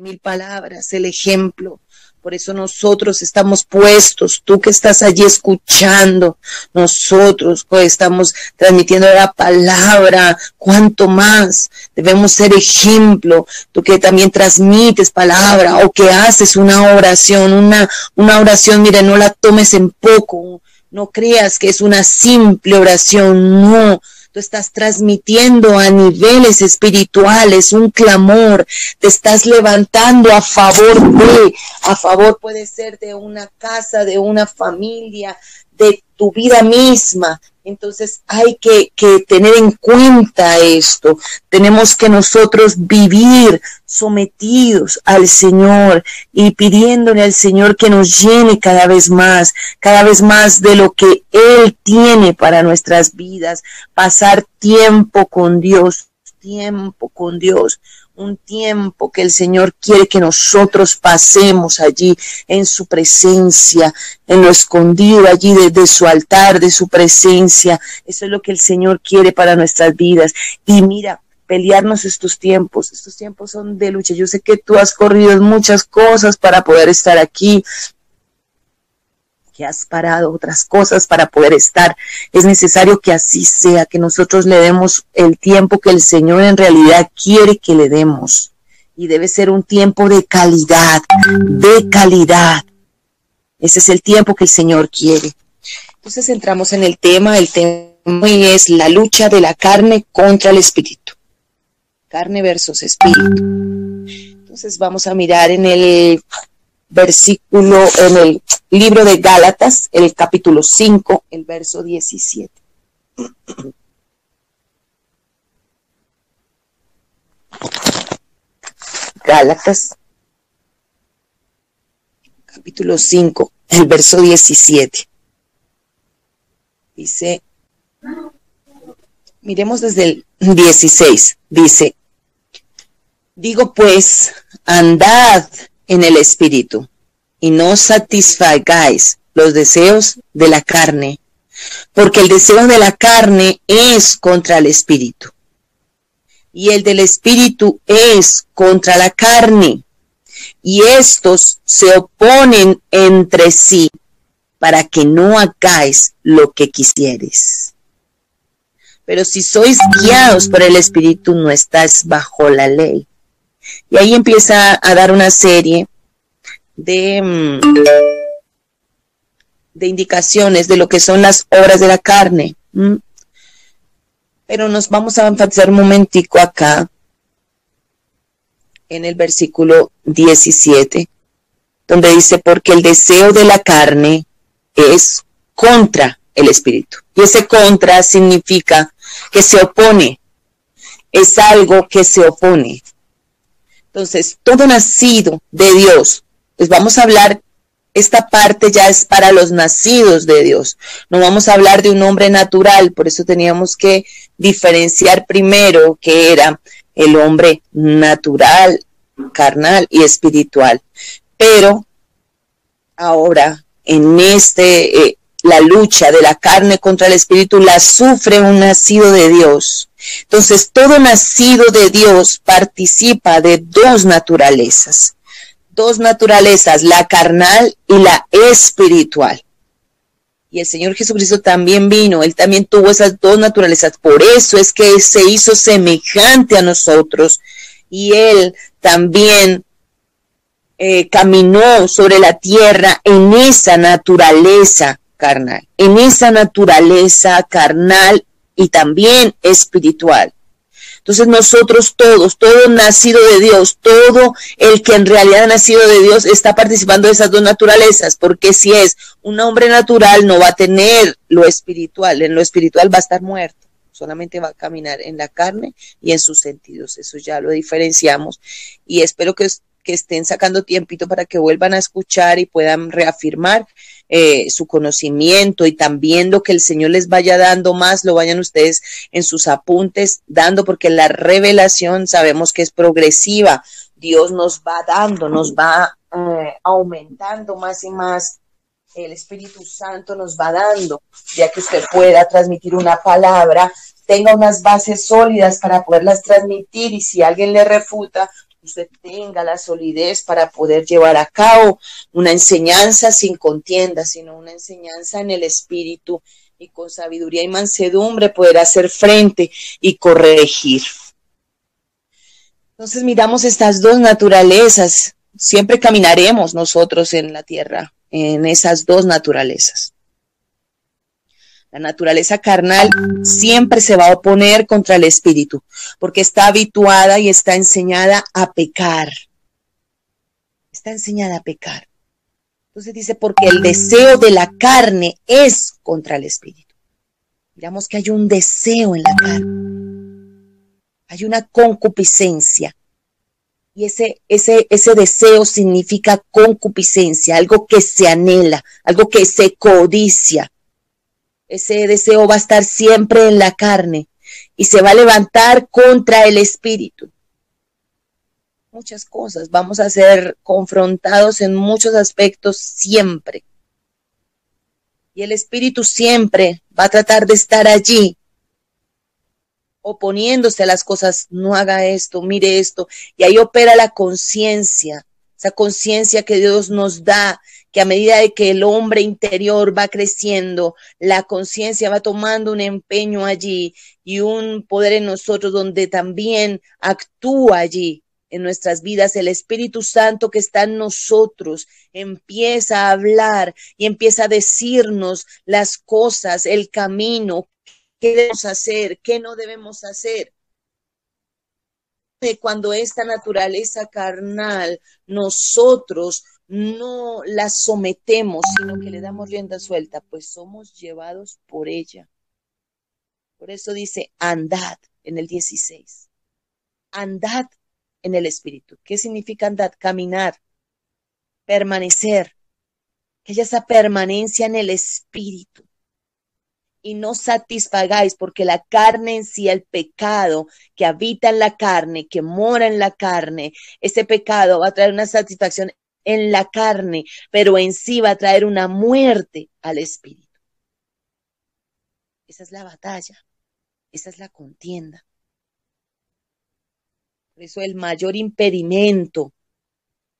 1000 palabras, el ejemplo. Por eso nosotros estamos puestos, tú que estás allí escuchando, nosotros que estamos transmitiendo la palabra, cuánto más debemos ser ejemplo, tú que también transmites palabra o que haces una oración, una oración, mire, no la tomes en poco, no creas que es una simple oración, no. Tú estás transmitiendo a niveles espirituales un clamor, te estás levantando a favor puede ser de una casa, de una familia, de tu vida misma. Entonces hay que tener en cuenta esto. Tenemos que nosotros vivir sometidos al Señor y pidiéndole al Señor que nos llene cada vez más de lo que Él tiene para nuestras vidas. Pasar tiempo con Dios, un tiempo que el Señor quiere que nosotros pasemos allí en su presencia, en lo escondido allí de su altar, de su presencia. Eso es lo que el Señor quiere para nuestras vidas. Y mira, pelearnos estos tiempos son de lucha. Yo sé que tú has corrido en muchas cosas para poder estar aquí, que has parado otras cosas para poder estar. Es necesario que así sea, que nosotros le demos el tiempo que el Señor en realidad quiere que le demos. Y debe ser un tiempo de calidad, Ese es el tiempo que el Señor quiere. Entonces entramos en el tema hoy es la lucha de la carne contra el espíritu. Carne versus espíritu. Entonces vamos a mirar en el versículo, en el libro de Gálatas, el capítulo 5, el verso 17. Gálatas, capítulo 5, el verso 17. Dice, miremos desde el 16, dice, digo pues, andad en el espíritu, y no satisfagáis los deseos de la carne, porque el deseo de la carne es contra el espíritu, y el del espíritu es contra la carne, y estos se oponen entre sí, para que no hagáis lo que quisieres. Pero si sois guiados por el espíritu, no estáis bajo la ley. Y ahí empieza a dar una serie de indicaciones de lo que son las obras de la carne. Pero nos vamos a enfatizar un momentico acá en el versículo 17, donde dice, porque el deseo de la carne es contra el espíritu. Y ese contra significa que se opone, es algo que se opone. Entonces, todo nacido de Dios, pues vamos a hablar, esta parte ya es para los nacidos de Dios. No vamos a hablar de un hombre natural, por eso teníamos que diferenciar primero que era el hombre natural, carnal y espiritual. Pero ahora, en la lucha de la carne contra el espíritu la sufre un nacido de Dios. Entonces, todo nacido de Dios participa de dos naturalezas, la carnal y la espiritual. Y el Señor Jesucristo también vino, Él también tuvo esas dos naturalezas, por eso es que se hizo semejante a nosotros, y Él también caminó sobre la tierra en esa naturaleza carnal, y también espiritual. Entonces nosotros todos, todo nacido de Dios, todo el que en realidad ha nacido de Dios está participando de esas dos naturalezas, porque si es un hombre natural no va a tener lo espiritual, en lo espiritual va a estar muerto, solamente va a caminar en la carne y en sus sentidos, eso ya lo diferenciamos, y espero que estén sacando tiempito para que vuelvan a escuchar y puedan reafirmar su conocimiento, y también lo que el Señor les vaya dando más, lo vayan ustedes en sus apuntes dando, porque la revelación sabemos que es progresiva. Dios nos va dando, nos va aumentando más y más. El Espíritu Santo nos va dando, ya que usted pueda transmitir una palabra, tenga unas bases sólidas para poderlas transmitir, y si alguien le refuta, usted tenga la solidez para poder llevar a cabo una enseñanza sin contienda, sino una enseñanza en el espíritu y con sabiduría y mansedumbre poder hacer frente y corregir. Entonces miramos estas dos naturalezas, siempre caminaremos nosotros en la tierra, en esas dos naturalezas. La naturaleza carnal siempre se va a oponer contra el espíritu, porque está habituada y está enseñada a pecar. Está enseñada a pecar. Entonces dice, porque el deseo de la carne es contra el espíritu. Miramos que hay un deseo en la carne. Hay una concupiscencia. Y ese deseo significa concupiscencia, algo que se anhela, algo que se codicia. Ese deseo va a estar siempre en la carne y se va a levantar contra el espíritu. Muchas cosas, vamos a ser confrontados en muchos aspectos siempre. Y el espíritu siempre va a tratar de estar allí, oponiéndose a las cosas, no haga esto, mire esto. Y ahí opera la conciencia, esa conciencia que Dios nos da, que a medida de que el hombre interior va creciendo, la conciencia va tomando un empeño allí y un poder en nosotros donde también actúa allí en nuestras vidas. El Espíritu Santo que está en nosotros empieza a hablar y empieza a decirnos las cosas, el camino, qué debemos hacer, qué no debemos hacer. Cuando esta naturaleza carnal nosotros no la sometemos, sino que le damos rienda suelta, pues somos llevados por ella. Por eso dice, andad en el 16. Andad en el espíritu. ¿Qué significa andad? Caminar, permanecer. Que haya esa permanencia en el espíritu. Y no satisfagáis, porque la carne en sí, el pecado que habita en la carne, que mora en la carne, ese pecado va a traer una satisfacción en la carne, pero en sí va a traer una muerte al espíritu. Esa es la batalla, esa es la contienda. Por eso el mayor impedimento,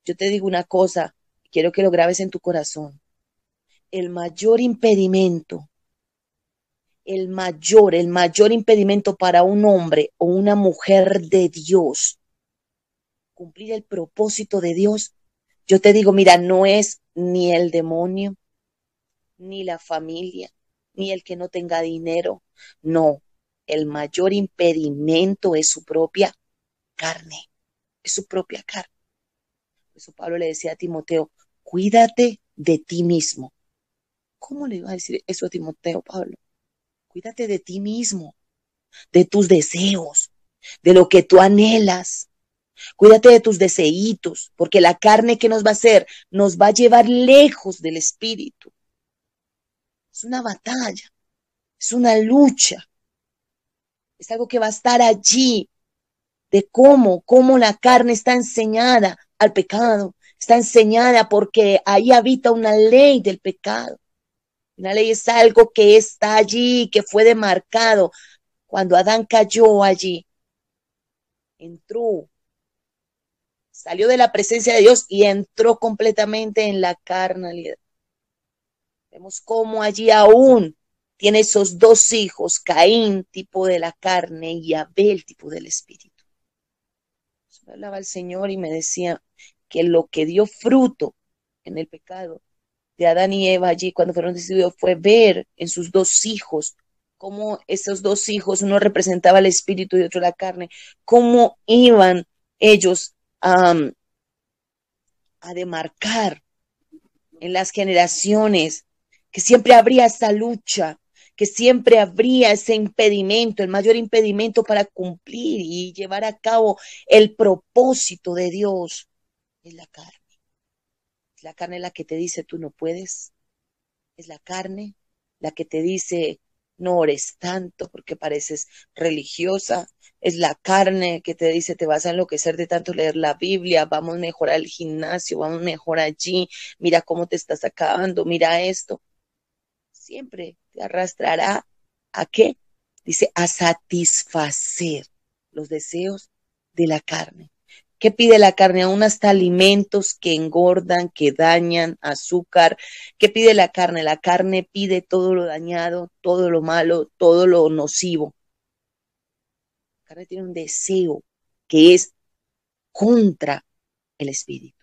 yo te digo una cosa, quiero que lo grabes en tu corazón, el mayor impedimento, el mayor impedimento para un hombre o una mujer de Dios cumplir el propósito de Dios, yo te digo, mira, no es ni el demonio, ni la familia, ni el que no tenga dinero, no, el mayor impedimento es su propia carne, es su propia carne. Por eso Pablo le decía a Timoteo, cuídate de ti mismo. ¿Cómo le iba a decir eso a Timoteo, Pablo? Cuídate de ti mismo, de tus deseos, de lo que tú anhelas. Cuídate de tus deseitos, porque la carne que nos va a hacer nos va a llevar lejos del espíritu. Es una batalla, es una lucha, es algo que va a estar allí, de cómo la carne está enseñada al pecado, está enseñada porque ahí habita una ley del pecado. Una ley es algo que está allí, que fue demarcado. Cuando Adán cayó allí, entró, salió de la presencia de Dios y entró completamente en la carnalidad. Vemos cómo allí aún tiene esos dos hijos, Caín, tipo de la carne, y Abel, tipo del espíritu. Me hablaba el Señor y me decía que lo que dio fruto en el pecado de Adán y Eva allí cuando fueron decididos fue ver en sus dos hijos cómo esos dos hijos, uno representaba el espíritu y otro la carne, cómo iban ellos a demarcar en las generaciones, que siempre habría esa lucha, que siempre habría ese impedimento, el mayor impedimento para cumplir y llevar a cabo el propósito de Dios es la carne. Es la carne la que te dice tú no puedes, es la carne la que te dice no ores tanto porque pareces religiosa, es la carne que te dice te vas a enloquecer de tanto leer la Biblia, vamos mejor al gimnasio, vamos mejor allí, mira cómo te estás acabando, mira esto. Siempre te arrastrará ¿a qué? Dice a satisfacer los deseos de la carne. ¿Qué pide la carne? Aún hasta alimentos que engordan, que dañan, azúcar. ¿Qué pide la carne? La carne pide todo lo dañado, todo lo malo, todo lo nocivo. La carne tiene un deseo que es contra el espíritu.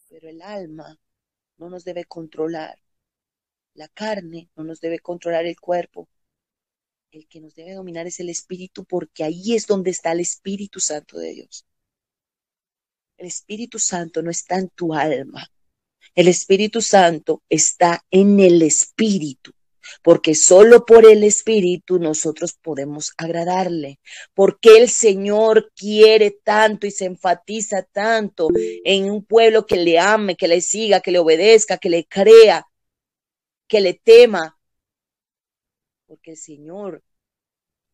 Pero el alma no nos debe controlar. La carne no nos debe controlar el cuerpo. El que nos debe dominar es el espíritu, porque ahí es donde está el Espíritu Santo de Dios. El Espíritu Santo no está en tu alma. El Espíritu Santo está en el Espíritu, porque solo por el Espíritu nosotros podemos agradarle. Porque el Señor quiere tanto y se enfatiza tanto en un pueblo que le ame, que le siga, que le obedezca, que le crea, que le tema. Porque el Señor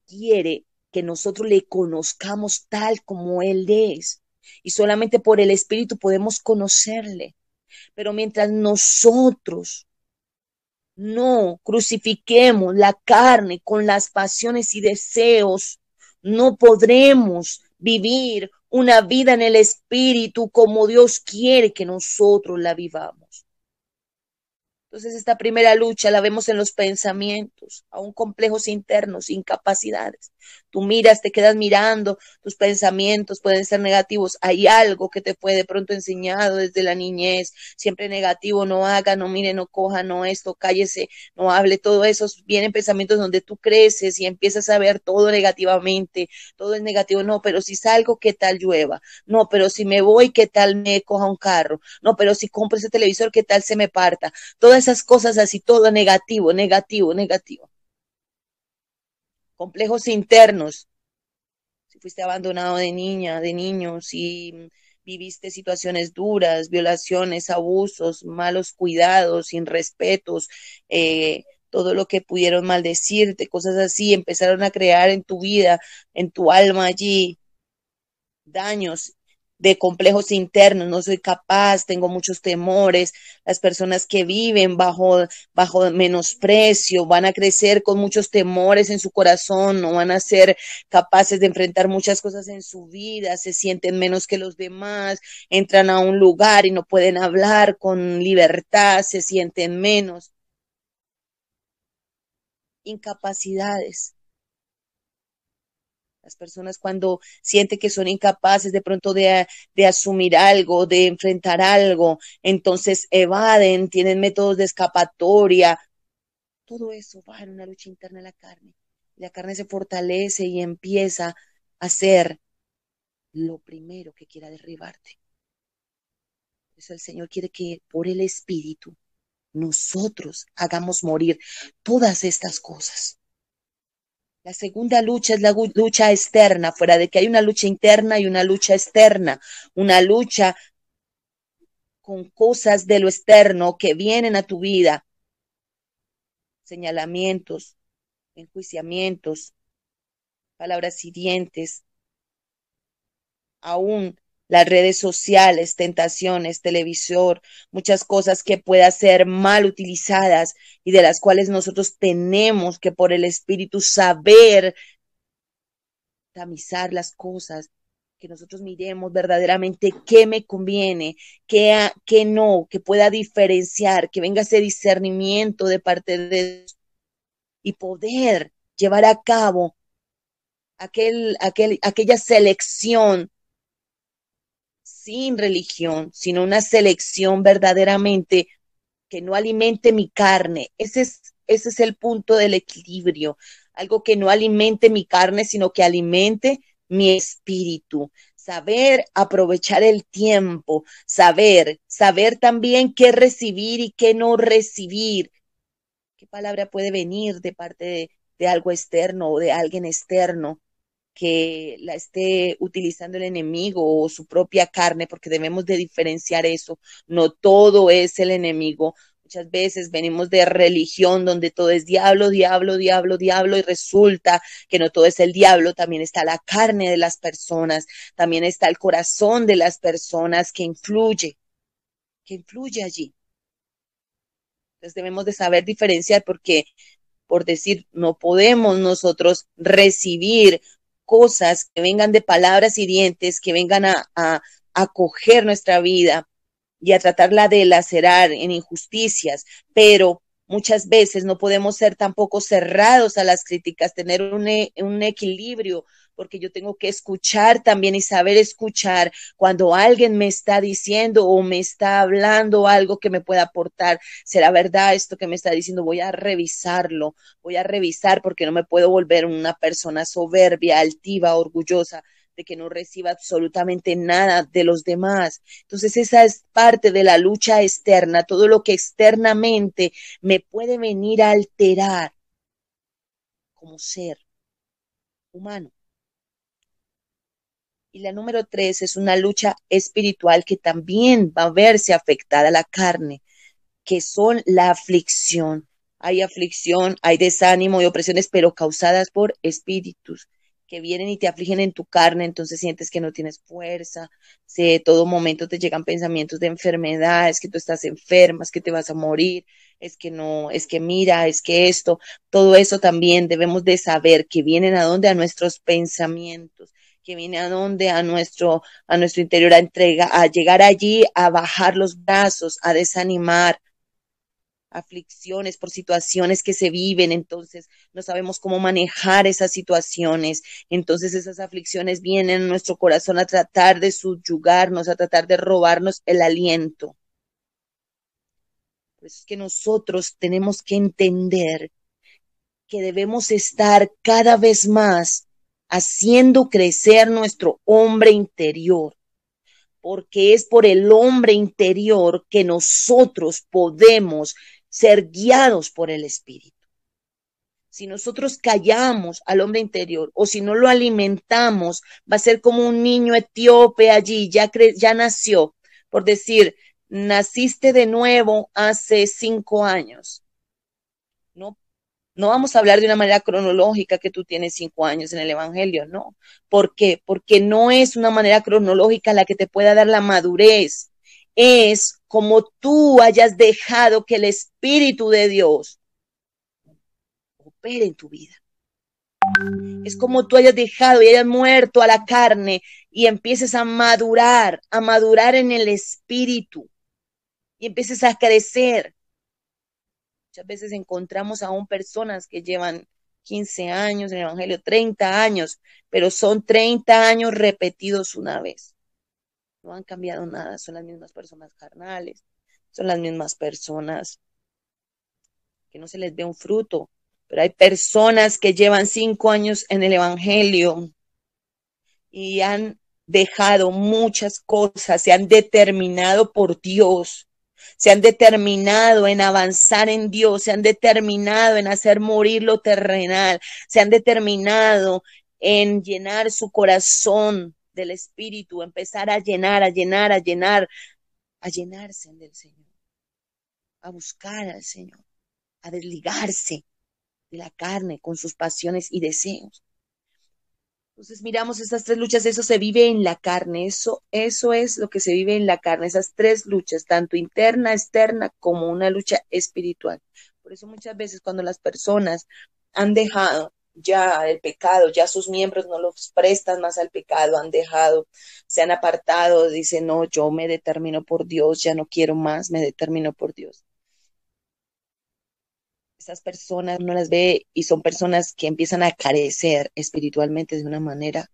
quiere que nosotros le conozcamos tal como Él es. Y solamente por el Espíritu podemos conocerle. Pero mientras nosotros no crucifiquemos la carne con las pasiones y deseos, no podremos vivir una vida en el Espíritu como Dios quiere que nosotros la vivamos. Entonces esta primera lucha la vemos en los pensamientos, aún complejos internos, incapacidades. Tú miras, te quedas mirando, tus pensamientos pueden ser negativos. Hay algo que te fue de pronto enseñado desde la niñez, siempre negativo, no haga, no mire, no coja, no esto, cállese, no hable, todo eso. Vienen pensamientos donde tú creces y empiezas a ver todo negativamente, todo es negativo. No, pero si salgo, ¿qué tal llueva? No, pero si me voy, ¿qué tal me coja un carro? No, pero si compro ese televisor, ¿qué tal se me parta? Todas esas cosas así, todo negativo, negativo, negativo. Complejos internos, si fuiste abandonado de niña, de niño, si viviste situaciones duras, violaciones, abusos, malos cuidados, irrespetos, todo lo que pudieron maldecirte, cosas así, empezaron a crear en tu vida, en tu alma allí, daños de complejos internos, no soy capaz, tengo muchos temores, las personas que viven bajo menosprecio van a crecer con muchos temores en su corazón, no van a ser capaces de enfrentar muchas cosas en su vida, se sienten menos que los demás, entran a un lugar y no pueden hablar con libertad, se sienten menos, incapacidades. Las personas cuando sienten que son incapaces de pronto de asumir algo, de enfrentar algo, entonces evaden, tienen métodos de escapatoria. Todo eso va en una lucha interna de la carne. La carne se fortalece y empieza a hacer lo primero que quiera derribarte. Por eso el Señor quiere que por el Espíritu nosotros hagamos morir todas estas cosas. La segunda lucha es la lucha externa, fuera de que hay una lucha interna y una lucha externa, una lucha con cosas de lo externo que vienen a tu vida, señalamientos, enjuiciamientos, palabras hirientes, aún las redes sociales, tentaciones, televisor, muchas cosas que puedan ser mal utilizadas y de las cuales nosotros tenemos que por el Espíritu saber tamizar las cosas, que nosotros miremos verdaderamente qué me conviene, qué no, que pueda diferenciar, que venga ese discernimiento de parte de Dios y poder llevar a cabo aquella selección sin religión, sino una selección verdaderamente que no alimente mi carne. Ese es el punto del equilibrio. Algo que no alimente mi carne, sino que alimente mi espíritu. Saber aprovechar el tiempo, saber también qué recibir y qué no recibir. ¿Qué palabra puede venir de parte de algo externo o de alguien externo que la esté utilizando el enemigo o su propia carne? Porque debemos de diferenciar eso. No todo es el enemigo. Muchas veces venimos de religión donde todo es diablo, diablo, diablo, diablo, y resulta que no todo es el diablo, también está la carne de las personas, también está el corazón de las personas que influye allí. Entonces debemos de saber diferenciar porque, por decir, no podemos nosotros recibir cosas que vengan de palabras hirientes, que vengan a coger nuestra vida y a tratarla de lacerar en injusticias, pero muchas veces no podemos ser tampoco cerrados a las críticas, tener un equilibrio, porque yo tengo que escuchar también y saber escuchar cuando alguien me está diciendo o me está hablando algo que me pueda aportar. ¿Será verdad esto que me está diciendo? Voy a revisarlo, voy a revisar porque no me puedo volver una persona soberbia, altiva, orgullosa de que no reciba absolutamente nada de los demás. Entonces esa es parte de la lucha externa, todo lo que externamente me puede venir a alterar como ser humano. Y la número 3 es una lucha espiritual que también va a verse afectada a la carne, que son la aflicción, hay desánimo y opresiones, pero causadas por espíritus que vienen y te afligen en tu carne, entonces sientes que no tienes fuerza, si todo momento te llegan pensamientos de enfermedades, que tú estás enferma, es que te vas a morir, es que no, es que mira, es que esto, todo eso también debemos de saber que vienen a dónde, a nuestros pensamientos, que viene a dónde, a nuestro interior, a llegar allí, a bajar los brazos, a desanimar, aflicciones por situaciones que se viven, entonces no sabemos cómo manejar esas situaciones, entonces esas aflicciones vienen a nuestro corazón a tratar de subyugarnos, a tratar de robarnos el aliento. Por eso es que nosotros tenemos que entender que debemos estar cada vez más haciendo crecer nuestro hombre interior, porque es por el hombre interior que nosotros podemos ser guiados por el Espíritu. Si nosotros callamos al hombre interior o si no lo alimentamos, va a ser como un niño etíope allí, ya nació, por decir, naciste de nuevo hace 5 años. No, no vamos a hablar de una manera cronológica que tú tienes 5 años en el Evangelio, no. ¿Por qué? Porque no es una manera cronológica la que te pueda dar la madurez. Es como tú hayas dejado que el Espíritu de Dios opere en tu vida. Es como tú hayas dejado y hayas muerto a la carne y empieces a madurar en el Espíritu y empieces a crecer. Muchas veces encontramos aún personas que llevan 15 años en el Evangelio, 30 años, pero son 30 años repetidos una vez. No han cambiado nada, son las mismas personas carnales, son las mismas personas que no se les ve un fruto, pero hay personas que llevan 5 años en el Evangelio y han dejado muchas cosas, se han determinado por Dios, se han determinado en avanzar en Dios, se han determinado en hacer morir lo terrenal, se han determinado en llenar su corazón del Espíritu, empezar a llenar, a llenar, a llenar, a llenarse del Señor, a buscar al Señor, a desligarse de la carne con sus pasiones y deseos. Entonces miramos estas tres luchas, eso se vive en la carne, eso es lo que se vive en la carne, esas tres luchas, tanto interna, externa, como una lucha espiritual. Por eso muchas veces cuando las personas han dejado ya el pecado, ya sus miembros no los prestan más al pecado, han dejado, se han apartado, dicen, no, yo me determino por Dios, ya no quiero más, me determino por Dios. Esas personas no las ve y son personas que empiezan a carecer espiritualmente de una manera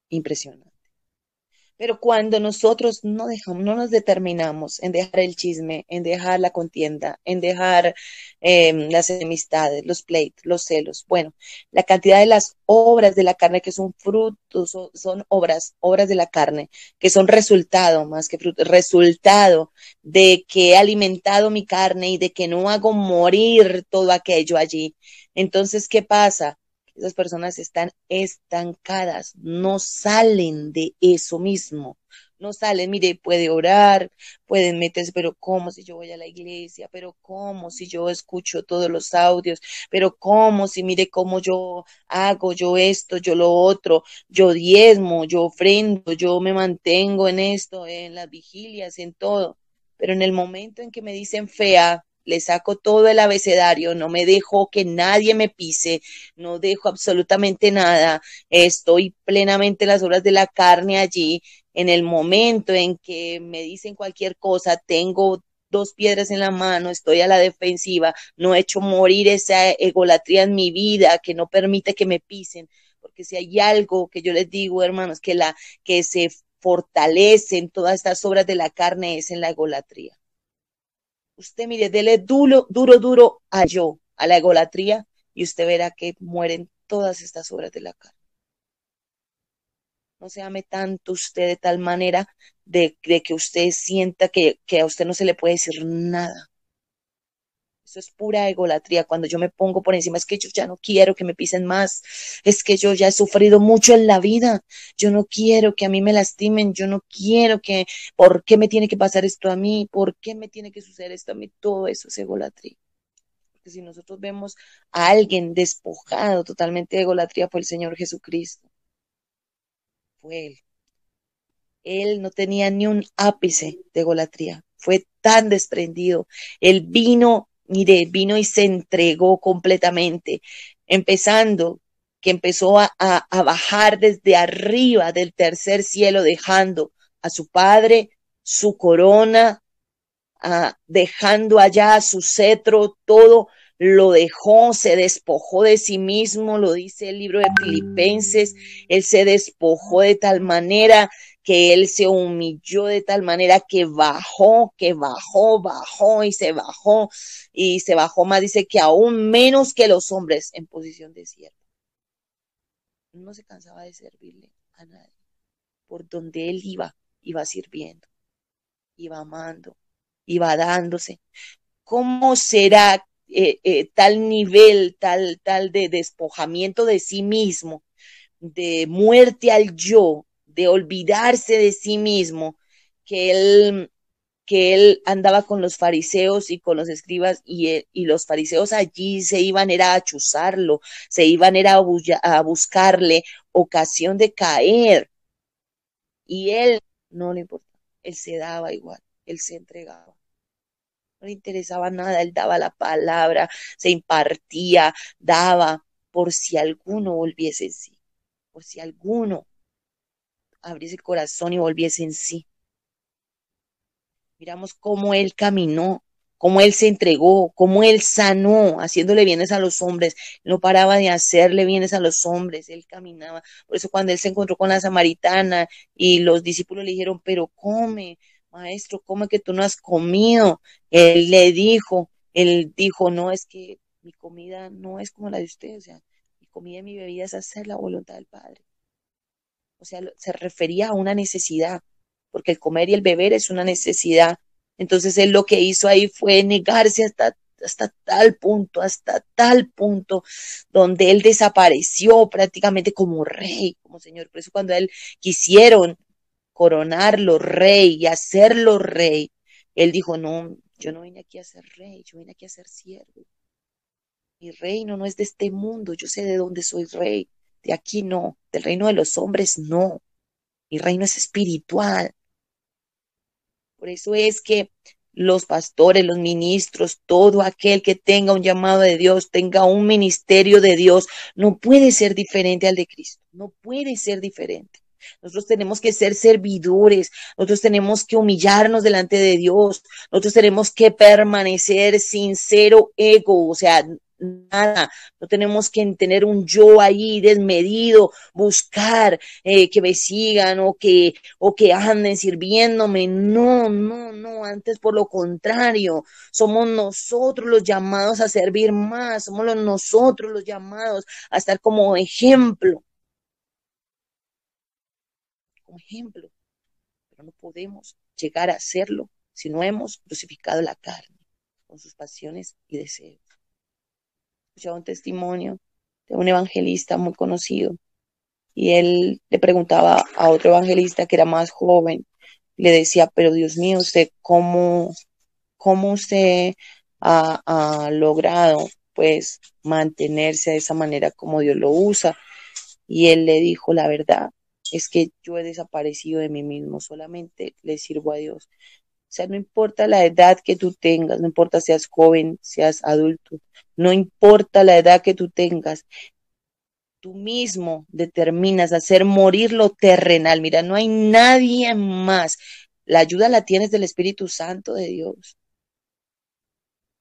impresionante. Pero cuando nosotros no dejamos, no nos determinamos en dejar el chisme, en dejar la contienda, en dejar las enemistades, los pleitos, los celos, bueno, la cantidad de las obras de la carne que son frutos, son obras de la carne, que son resultado más que fruto, resultado de que he alimentado mi carne y de que no hago morir todo aquello allí. Entonces, ¿qué pasa? Esas personas están estancadas, no salen de eso mismo, no salen, mire, puede orar, pueden meterse, pero ¿cómo si yo voy a la iglesia? Pero ¿cómo si yo escucho todos los audios? Pero ¿cómo si mire cómo yo hago, yo esto, yo lo otro, yo diezmo, yo ofrendo, yo me mantengo en esto, en las vigilias, en todo? Pero en el momento en que me dicen fea, le saco todo el abecedario, no me dejo que nadie me pise, no dejo absolutamente nada, estoy plenamente en las obras de la carne allí, en el momento en que me dicen cualquier cosa, tengo dos piedras en la mano, estoy a la defensiva, no he hecho morir esa egolatría en mi vida que no permite que me pisen, porque si hay algo que yo les digo, hermanos, que se fortalece en todas estas obras de la carne es en la egolatría. Usted mire, dele duro, duro, duro a la egolatría, y usted verá que mueren todas estas obras de la carne. No se ame tanto usted de tal manera de que usted sienta que a usted no se le puede decir nada. Eso es pura egolatría. Cuando yo me pongo por encima, es que yo ya no quiero que me pisen más. Es que yo ya he sufrido mucho en la vida. Yo no quiero que a mí me lastimen. Yo no quiero que, ¿por qué me tiene que pasar esto a mí? ¿Por qué me tiene que suceder esto a mí? Todo eso es egolatría. Porque si nosotros vemos a alguien despojado totalmente de egolatría, fue el Señor Jesucristo. Fue Él. Él no tenía ni un ápice de egolatría. Fue tan desprendido. Él vino, mire, vino y se entregó completamente. Empezando, que empezó a bajar desde arriba del tercer cielo, dejando a su padre, su corona, dejando allá su cetro, todo lo dejó, se despojó de sí mismo, lo dice el libro de Filipenses, él se despojó de tal manera que él se humilló de tal manera que bajó, bajó y se bajó más, dice que aún menos que los hombres en posición de siervo. No se cansaba de servirle a nadie. Por donde él iba sirviendo, iba amando, iba dándose. ¿Cómo será tal nivel, tal de despojamiento de sí mismo, de muerte al yo, de olvidarse de sí mismo, que él que él andaba con los fariseos y con los escribas y los fariseos allí se iban era a chuzarlo, se iban era a buscarle ocasión de caer y él no le importaba, él se daba igual, él se entregaba. No le interesaba nada, él daba la palabra, se impartía, daba por si alguno volviese en sí, por si alguno abriese el corazón y volviese en sí. Miramos cómo él caminó, cómo él se entregó, cómo él sanó, haciéndole bienes a los hombres. No paraba de hacerle bienes a los hombres, él caminaba. Por eso cuando él se encontró con la samaritana y los discípulos le dijeron, pero come, maestro, come que tú no has comido. Él dijo, no, es que mi comida no es como la de ustedes, o sea, mi comida y mi bebida es hacer la voluntad del Padre. O sea, se refería a una necesidad, porque el comer y el beber es una necesidad. Entonces él lo que hizo ahí fue negarse hasta tal punto, donde él desapareció prácticamente como rey, como señor. Por eso cuando él quisieron coronarlo rey y hacerlo rey, él dijo, no, yo no vine aquí a ser rey, yo vine aquí a ser siervo. Mi reino no es de este mundo, yo sé de dónde soy rey, de aquí no, del reino de los hombres no. Mi reino es espiritual. Por eso es que los pastores, los ministros, todo aquel que tenga un llamado de Dios, tenga un ministerio de Dios, no puede ser diferente al de Cristo. No puede ser diferente. Nosotros tenemos que ser servidores, nosotros tenemos que humillarnos delante de Dios, nosotros tenemos que permanecer sin cero ego, o sea, nada, no tenemos que tener un yo ahí desmedido, buscar que me sigan o que anden sirviéndome. No, no, no, antes por lo contrario, somos nosotros los llamados a servir más, somos nosotros los llamados a estar como ejemplo, pero no podemos llegar a hacerlo si no hemos crucificado la carne con sus pasiones y deseos. Escuchaba un testimonio de un evangelista muy conocido y él le preguntaba a otro evangelista que era más joven, le decía, pero Dios mío, ¿usted cómo usted ha logrado pues mantenerse de esa manera como Dios lo usa? Y él le dijo, la verdad es que yo he desaparecido de mí mismo, solamente le sirvo a Dios. O sea, no importa la edad que tú tengas, no importa seas joven, seas adulto, no importa la edad que tú tengas, tú mismo determinas hacer morir lo terrenal. Mira, no hay nadie más. La ayuda la tienes del Espíritu Santo de Dios.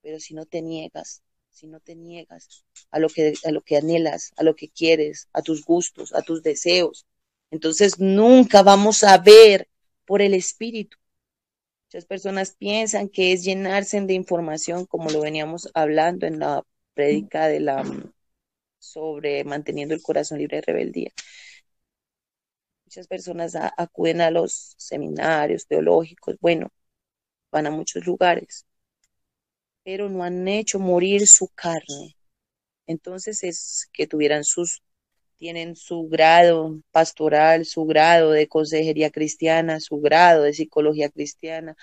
Pero si no te niegas a lo que anhelas, a lo que quieres, a tus gustos, a tus deseos, entonces nunca vamos a ver por el Espíritu. Muchas personas piensan que es llenarse de información, como lo veníamos hablando en la prédica sobre manteniendo el corazón libre de rebeldía. Muchas personas acuden a los seminarios teológicos, bueno, van a muchos lugares, pero no han hecho morir su carne. Entonces es que tienen su grado pastoral, su grado de consejería cristiana, su grado de psicología cristiana,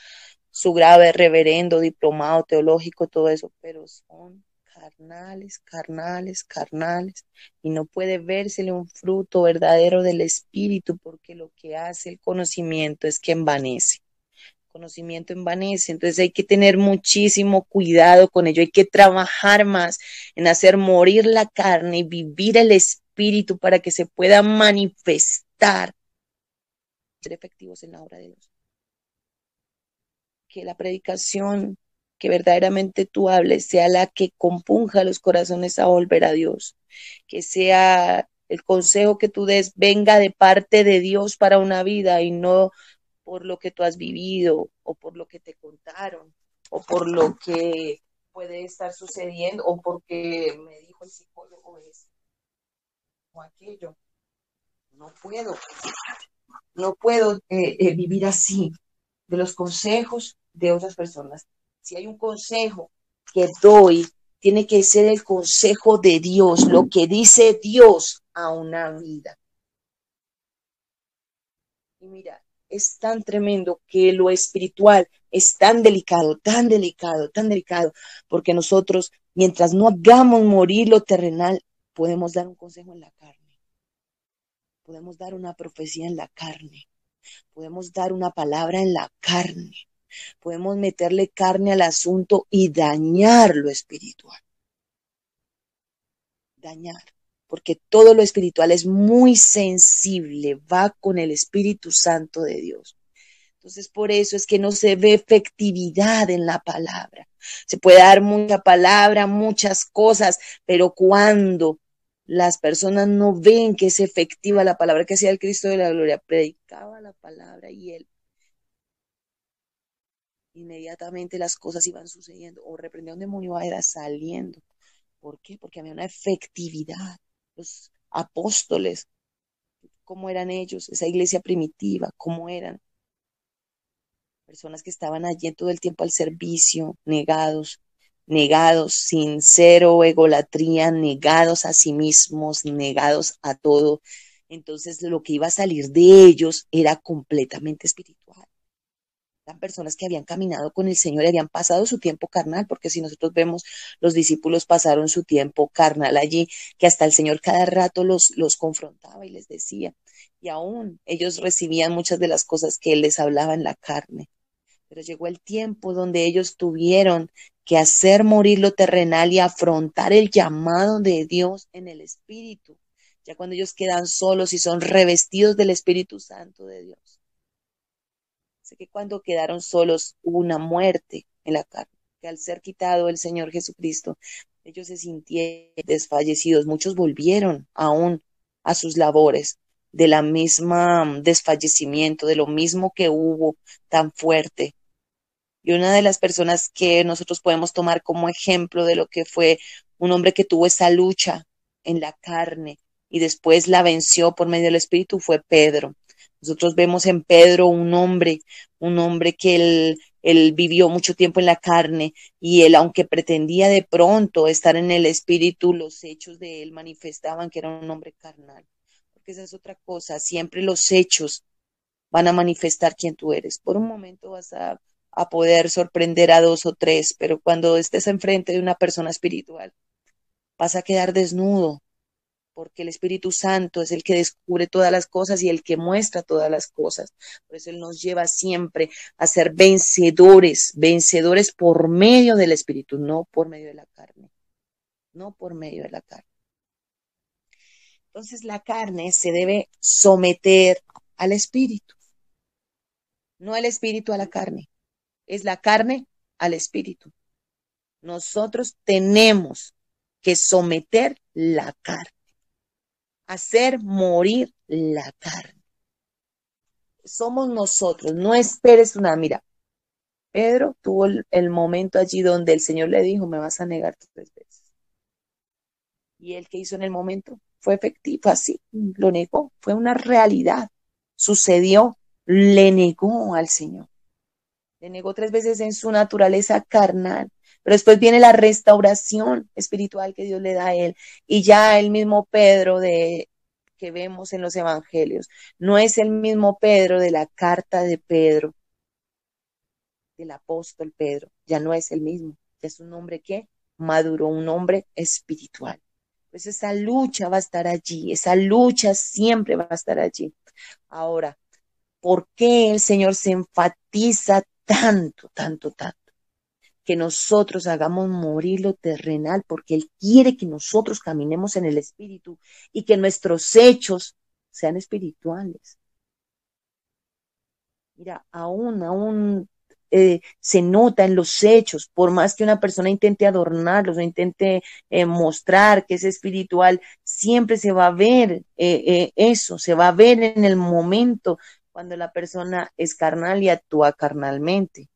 su grado de reverendo, diplomado teológico, todo eso, pero son carnales, carnales, carnales, y no puede vérsele un fruto verdadero del Espíritu, porque lo que hace el conocimiento es que envanece. Conocimiento envanece, entonces hay que tener muchísimo cuidado con ello, hay que trabajar más en hacer morir la carne y vivir el Espíritu para que se pueda manifestar, ser efectivos en la obra de Dios. Que la predicación que verdaderamente tú hables sea la que compunja los corazones a volver a Dios, que sea el consejo que tú des venga de parte de Dios para una vida y no por lo que tú has vivido o por lo que te contaron o por lo que puede estar sucediendo o porque me dijo el psicólogo esto o aquello. No puedo vivir así de los consejos de otras personas. Si hay un consejo que doy, tiene que ser el consejo de Dios, lo que dice Dios a una vida. Y mira, es tan tremendo que lo espiritual es tan delicado, tan delicado, tan delicado, porque nosotros, mientras no hagamos morir lo terrenal, podemos dar un consejo en la carne, podemos dar una profecía en la carne, podemos dar una palabra en la carne, podemos meterle carne al asunto y dañar lo espiritual, dañar, porque todo lo espiritual es muy sensible, va con el Espíritu Santo de Dios. Entonces, por eso es que no se ve efectividad en la palabra. Se puede dar mucha palabra, muchas cosas, pero cuando las personas no ven que es efectiva la palabra que hacía el Cristo de la gloria, predicaba la palabra y él, inmediatamente las cosas iban sucediendo, o reprendía a un demonio, era saliendo. ¿Por qué? Porque había una efectividad. Los apóstoles, ¿cómo eran ellos? Esa iglesia primitiva, ¿cómo eran? Personas que estaban allí todo el tiempo al servicio, negados, negados, sin cero egolatría, negados a sí mismos, negados a todo. Entonces lo que iba a salir de ellos era completamente espiritual. Eran personas que habían caminado con el Señor y habían pasado su tiempo carnal, porque si nosotros vemos, los discípulos pasaron su tiempo carnal allí, que hasta el Señor cada rato los confrontaba y les decía, y aún ellos recibían muchas de las cosas que Él les hablaba en la carne. Pero llegó el tiempo donde ellos tuvieron que hacer morir lo terrenal y afrontar el llamado de Dios en el Espíritu. Ya cuando ellos quedan solos y son revestidos del Espíritu Santo de Dios. Sé que cuando quedaron solos hubo una muerte en la carne, que al ser quitado el Señor Jesucristo, ellos se sintieron desfallecidos. Muchos volvieron aún a sus labores de la misma desfallecimiento, de lo mismo que hubo tan fuerte. Y una de las personas que nosotros podemos tomar como ejemplo de lo que fue un hombre que tuvo esa lucha en la carne y después la venció por medio del Espíritu fue Pedro. Nosotros vemos en Pedro un hombre que él vivió mucho tiempo en la carne y él, aunque pretendía de pronto estar en el Espíritu, los hechos de él manifestaban que era un hombre carnal. Porque esa es otra cosa, siempre los hechos van a manifestar quién tú eres. Por un momento vas a poder sorprender a dos o tres, pero cuando estés enfrente de una persona espiritual, vas a quedar desnudo, porque el Espíritu Santo es el que descubre todas las cosas y el que muestra todas las cosas. Por eso Él nos lleva siempre a ser vencedores, vencedores por medio del Espíritu, no por medio de la carne, no por medio de la carne. Entonces la carne se debe someter al Espíritu, no el Espíritu a la carne, es la carne al Espíritu. Nosotros tenemos que someter la carne, hacer morir la carne. Somos nosotros, no esperes una, mira, Pedro tuvo el momento allí donde el Señor le dijo, me vas a negar 3 veces. Y él que hizo en el momento fue efectivo, así, lo negó, fue una realidad, sucedió, le negó al Señor. Le negó 3 veces en su naturaleza carnal, pero después viene la restauración espiritual que Dios le da a él. Y ya el mismo Pedro que vemos en los evangelios, no es el mismo Pedro de la carta de Pedro, del apóstol Pedro, ya no es el mismo, ya es un hombre que maduró, un hombre espiritual. Pues esa lucha va a estar allí, esa lucha siempre va a estar allí. Ahora, ¿por qué el Señor se enfatiza tanto, tanto, tanto? Que nosotros hagamos morir lo terrenal, porque Él quiere que nosotros caminemos en el Espíritu y que nuestros hechos sean espirituales. Mira, aún se nota en los hechos, por más que una persona intente adornarlos o intente mostrar que es espiritual, siempre se va a ver eso, se va a ver en el momento cuando la persona es carnal y actúa carnalmente.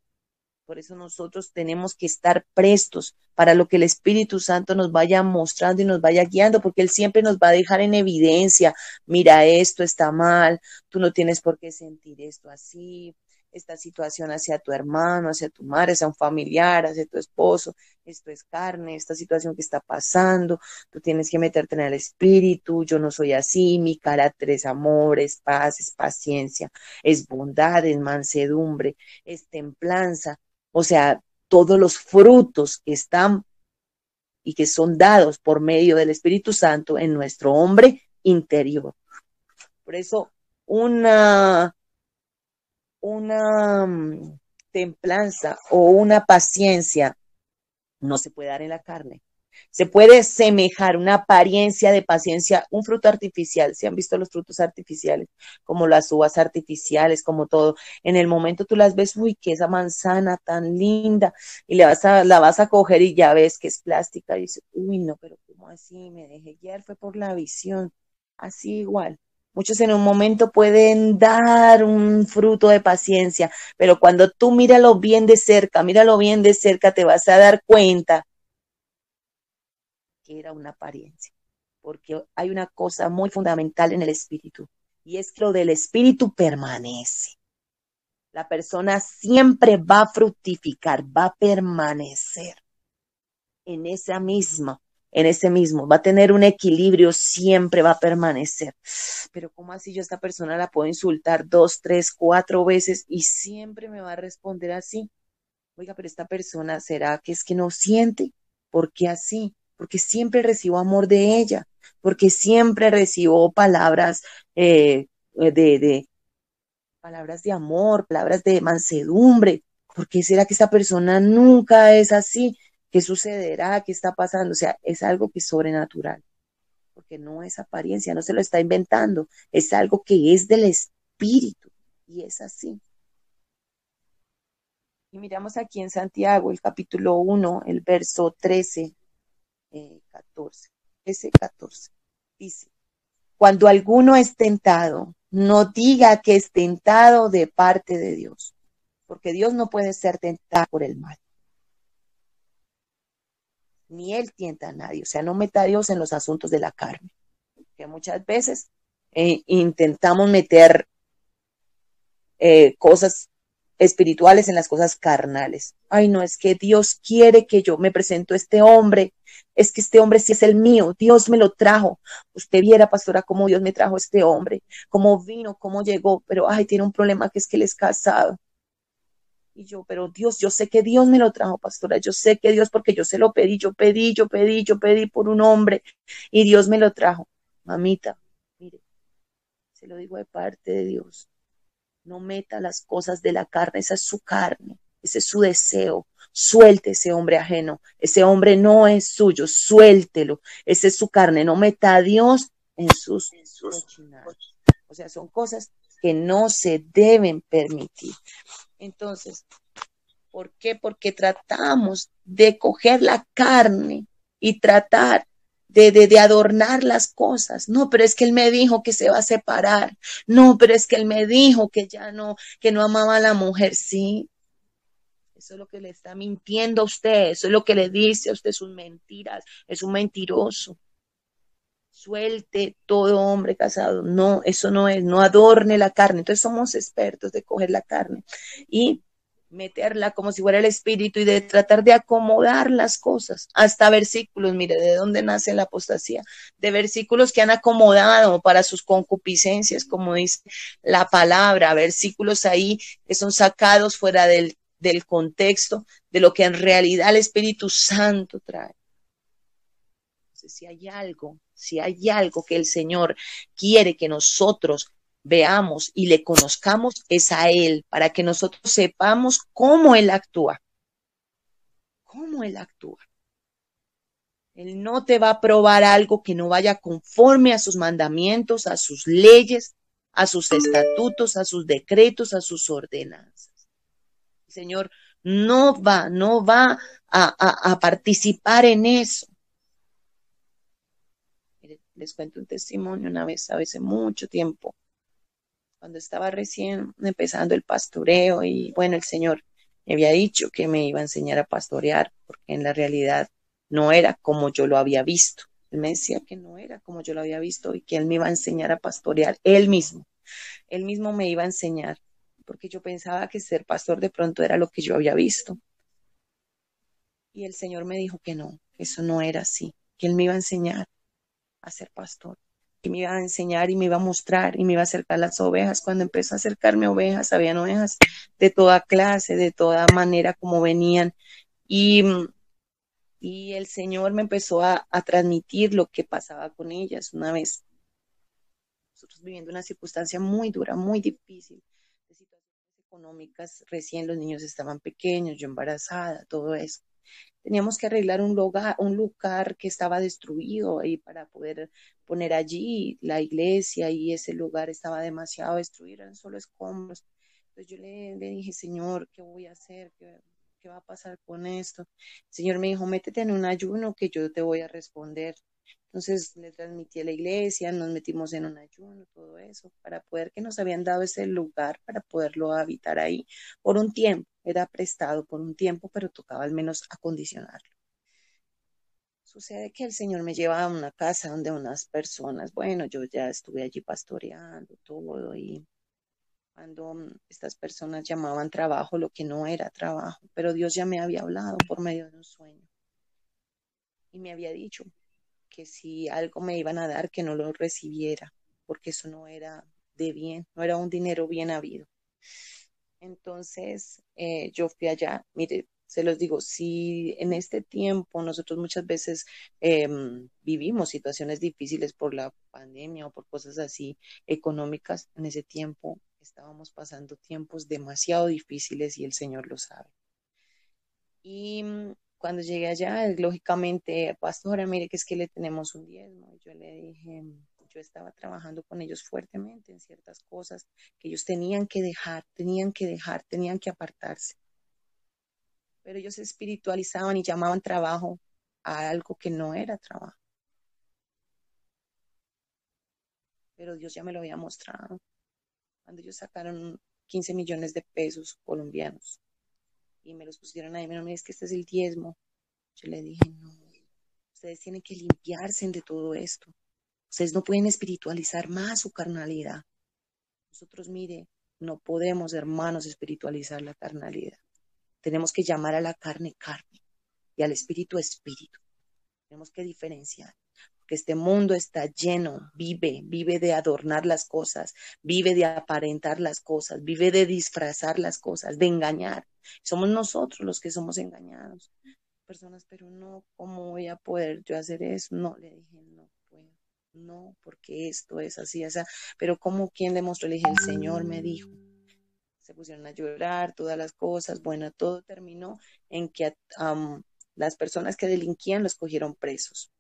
Por eso nosotros tenemos que estar prestos para lo que el Espíritu Santo nos vaya mostrando y nos vaya guiando, porque Él siempre nos va a dejar en evidencia, mira, esto está mal, tú no tienes por qué sentir esto así, esta situación hacia tu hermano, hacia tu madre, hacia un familiar, hacia tu esposo, esto es carne, esta situación que está pasando, tú tienes que meterte en el espíritu, yo no soy así, mi carácter es amor, es paz, es paciencia, es bondad, es mansedumbre, es templanza, o sea, todos los frutos que están y que son dados por medio del Espíritu Santo en nuestro hombre interior. Por eso, una templanza o una paciencia no se puede dar en la carne. Se puede semejar una apariencia de paciencia, un fruto artificial. ¿Si han visto los frutos artificiales? Como las uvas artificiales, como todo. En el momento tú las ves, uy, que esa manzana tan linda, y la vas a coger y ya ves que es plástica. Y dices, uy, no, pero ¿cómo así? Me dejé guiar, fue por la visión. Así igual. Muchos en un momento pueden dar un fruto de paciencia, pero cuando tú míralo bien de cerca, te vas a dar cuenta que era una apariencia, porque hay una cosa muy fundamental en el espíritu, y es que lo del espíritu permanece. La persona siempre va a fructificar, va a permanecer en esa misma, en ese mismo, va a tener un equilibrio, siempre va a permanecer. Pero ¿cómo así yo a esta persona la puedo insultar 2, 3, 4 veces y siempre me va a responder así? Oiga, pero esta persona, ¿será que es que no siente? ¿Por qué así? Porque siempre recibo amor de ella, porque siempre recibo palabras de palabras de amor, palabras de mansedumbre. ¿Por qué será que esta persona nunca es así? ¿Qué sucederá? ¿Qué está pasando? O sea, es algo que es sobrenatural, porque no es apariencia, no se lo está inventando, es algo que es del espíritu y es así. Y miramos aquí en Santiago, el capítulo 1, el verso 13, 14, 13, 14. Dice, cuando alguno es tentado, no diga que es tentado de parte de Dios, porque Dios no puede ser tentado por el mal, ni él tienta a nadie. O sea, no meta a Dios en los asuntos de la carne, que muchas veces intentamos meter cosas espirituales en las cosas carnales. Ay, no, es que Dios quiere que yo me presento a este hombre, es que este hombre sí es el mío, Dios me lo trajo. Usted viera, pastora, cómo Dios me trajo a este hombre, cómo vino, cómo llegó, pero ay, tiene un problema que es que él es casado. Y yo, pero Dios, yo sé que Dios me lo trajo, pastora, yo sé que Dios, porque yo se lo pedí, yo pedí por un hombre y Dios me lo trajo. Mamita, mire, se lo digo de parte de Dios. No meta las cosas de la carne, esa es su carne, ese es su deseo. Suelte ese hombre ajeno, ese hombre no es suyo, suéltelo, esa es su carne, no meta a Dios en sus cochinadas. O sea, son cosas que no se deben permitir. Entonces, ¿por qué? Porque tratamos de coger la carne y tratar de adornar las cosas. No, pero es que él me dijo que se va a separar. No, pero es que él me dijo que ya no, que no amaba a la mujer. Sí, eso es lo que le está mintiendo a usted. Eso es lo que le dice a usted sus mentiras. Es un mentiroso. Suelte todo hombre casado. No, eso no es, no adorne la carne. Entonces somos expertos de coger la carne y meterla como si fuera el espíritu y de tratar de acomodar las cosas, hasta versículos, mire, de dónde nace la apostasía, de versículos que han acomodado para sus concupiscencias, como dice la palabra, versículos ahí que son sacados fuera del contexto de lo que en realidad el Espíritu Santo trae. Entonces, si hay algo que el Señor quiere que nosotros veamos y le conozcamos, es a Él, para que nosotros sepamos cómo Él actúa. Cómo Él actúa. Él no te va a probar algo que no vaya conforme a sus mandamientos, a sus leyes, a sus estatutos, a sus decretos, a sus ordenanzas. El Señor no va a participar en eso. Les cuento un testimonio una vez, hace mucho tiempo, cuando estaba recién empezando el pastoreo y bueno, el Señor me había dicho que me iba a enseñar a pastorear, porque en la realidad no era como yo lo había visto. Él me decía que no era como yo lo había visto y que Él me iba a enseñar a pastorear, Él mismo me iba a enseñar, porque yo pensaba que ser pastor de pronto era lo que yo había visto. Y el Señor me dijo que no, que eso no era así, que Él me iba a enseñar a ser pastor, que me iba a enseñar y me iba a mostrar y me iba a acercar las ovejas. Cuando empezó a acercarme ovejas, habían ovejas de toda clase, de toda manera como venían. Y, y el Señor me empezó a transmitir lo que pasaba con ellas una vez. Nosotros viviendo una circunstancia muy dura, muy difícil, de situaciones económicas, recién los niños estaban pequeños, yo embarazada, todo eso. Teníamos que arreglar un lugar que estaba destruido y para poder poner allí la iglesia y ese lugar estaba demasiado destruido, eran solo escombros. Entonces yo le dije, Señor, ¿qué voy a hacer? ¿Qué va a pasar con esto? El Señor me dijo, métete en un ayuno que yo te voy a responder. Entonces le transmití a la iglesia, nos metimos en un ayuno, todo eso, para poder que nos habían dado ese lugar para poderlo habitar ahí por un tiempo. Era prestado por un tiempo, pero tocaba al menos acondicionarlo. Sucede que el Señor me lleva a una casa donde unas personas, bueno, yo ya estuve allí pastoreando todo y cuando estas personas llamaban trabajo lo que no era trabajo, pero Dios ya me había hablado por medio de un sueño y me había dicho que si algo me iban a dar, que no lo recibiera, porque eso no era de bien, no era un dinero bien habido. Entonces, yo fui allá, mire, se los digo, si en este tiempo nosotros muchas veces vivimos situaciones difíciles por la pandemia o por cosas así económicas, en ese tiempo estábamos pasando tiempos demasiado difíciles y el Señor lo sabe. Y cuando llegué allá, lógicamente, pastora, mire que es que le tenemos un diezmo. Y yo le dije, yo estaba trabajando con ellos fuertemente en ciertas cosas que ellos tenían que dejar, tenían que apartarse. Pero ellos se espiritualizaban y llamaban trabajo a algo que no era trabajo. Pero Dios ya me lo había mostrado. Cuando ellos sacaron 15 millones de pesos colombianos y me los pusieron ahí, me dijeron, es que este es el diezmo. Yo le dije, no. Ustedes tienen que limpiarse de todo esto. Ustedes no pueden espiritualizar más su carnalidad. Nosotros, mire, no podemos, hermanos, espiritualizar la carnalidad. Tenemos que llamar a la carne carne y al espíritu espíritu. Tenemos que diferenciar. Porque este mundo está lleno, vive de adornar las cosas, vive de aparentar las cosas, vive de disfrazar las cosas, de engañar. Somos nosotros los que somos engañados. Personas, pero no, ¿cómo voy a poder yo hacer eso? No, le dije, no puedo, no, porque esto es así, así, pero ¿cómo quién le mostró? Le dije, el Señor me dijo. Se pusieron a llorar, todas las cosas, bueno, todo terminó en que las personas que delinquían los cogieron presos.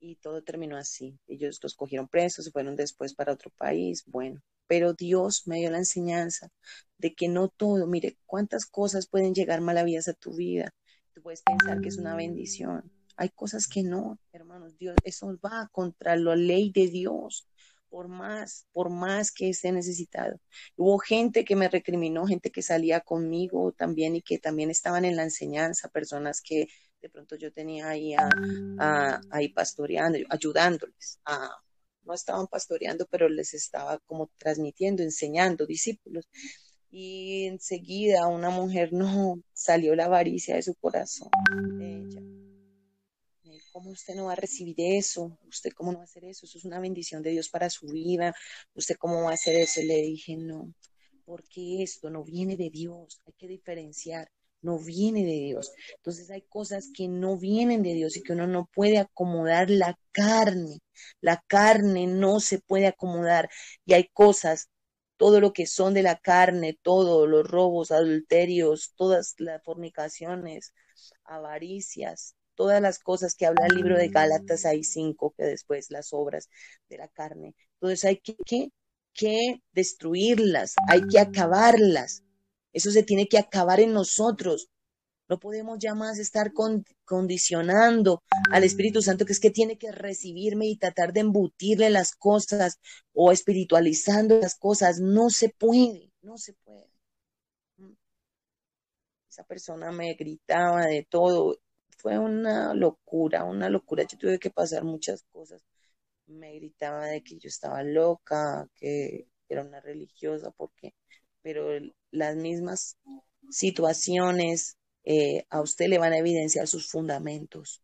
Y todo terminó así. Ellos los cogieron presos, se fueron después para otro país, bueno. Pero Dios me dio la enseñanza de que no todo, mire, cuántas cosas pueden llegar malavillas a tu vida. Tú puedes pensar que es una bendición. Hay cosas que no, hermanos, Dios, eso va contra la ley de Dios, por más que esté necesitado. Hubo gente que me recriminó, gente que salía conmigo también y que también estaban en la enseñanza, personas que de pronto yo tenía ahí ahí pastoreando, ayudándoles. No estaban pastoreando, pero les estaba como transmitiendo, enseñando, discípulos. Y enseguida una mujer, no, salió la avaricia de su corazón, de ella. ¿Cómo usted no va a recibir eso? ¿Usted cómo no va a hacer eso? Eso es una bendición de Dios para su vida. ¿Usted cómo va a hacer eso? Le dije, no, porque esto no viene de Dios. Hay que diferenciar. No viene de Dios. Entonces hay cosas que no vienen de Dios y que uno no puede acomodar la carne. La carne no se puede acomodar. Y hay cosas, todo lo que son de la carne, todos los robos, adulterios, todas las fornicaciones, avaricias, todas las cosas que habla el libro de Gálatas 6:5, que después las obras de la carne. Entonces hay que destruirlas, hay que acabarlas. Eso se tiene que acabar en nosotros. No podemos ya más estar condicionando al Espíritu Santo, que es que tiene que recibirme y tratar de embutirle las cosas o espiritualizando las cosas. No se puede, no se puede. Esa persona me gritaba de todo. Fue una locura, una locura. Yo tuve que pasar muchas cosas. Me gritaba de que yo estaba loca, que era una religiosa, pero las mismas situaciones a usted le van a evidenciar sus fundamentos.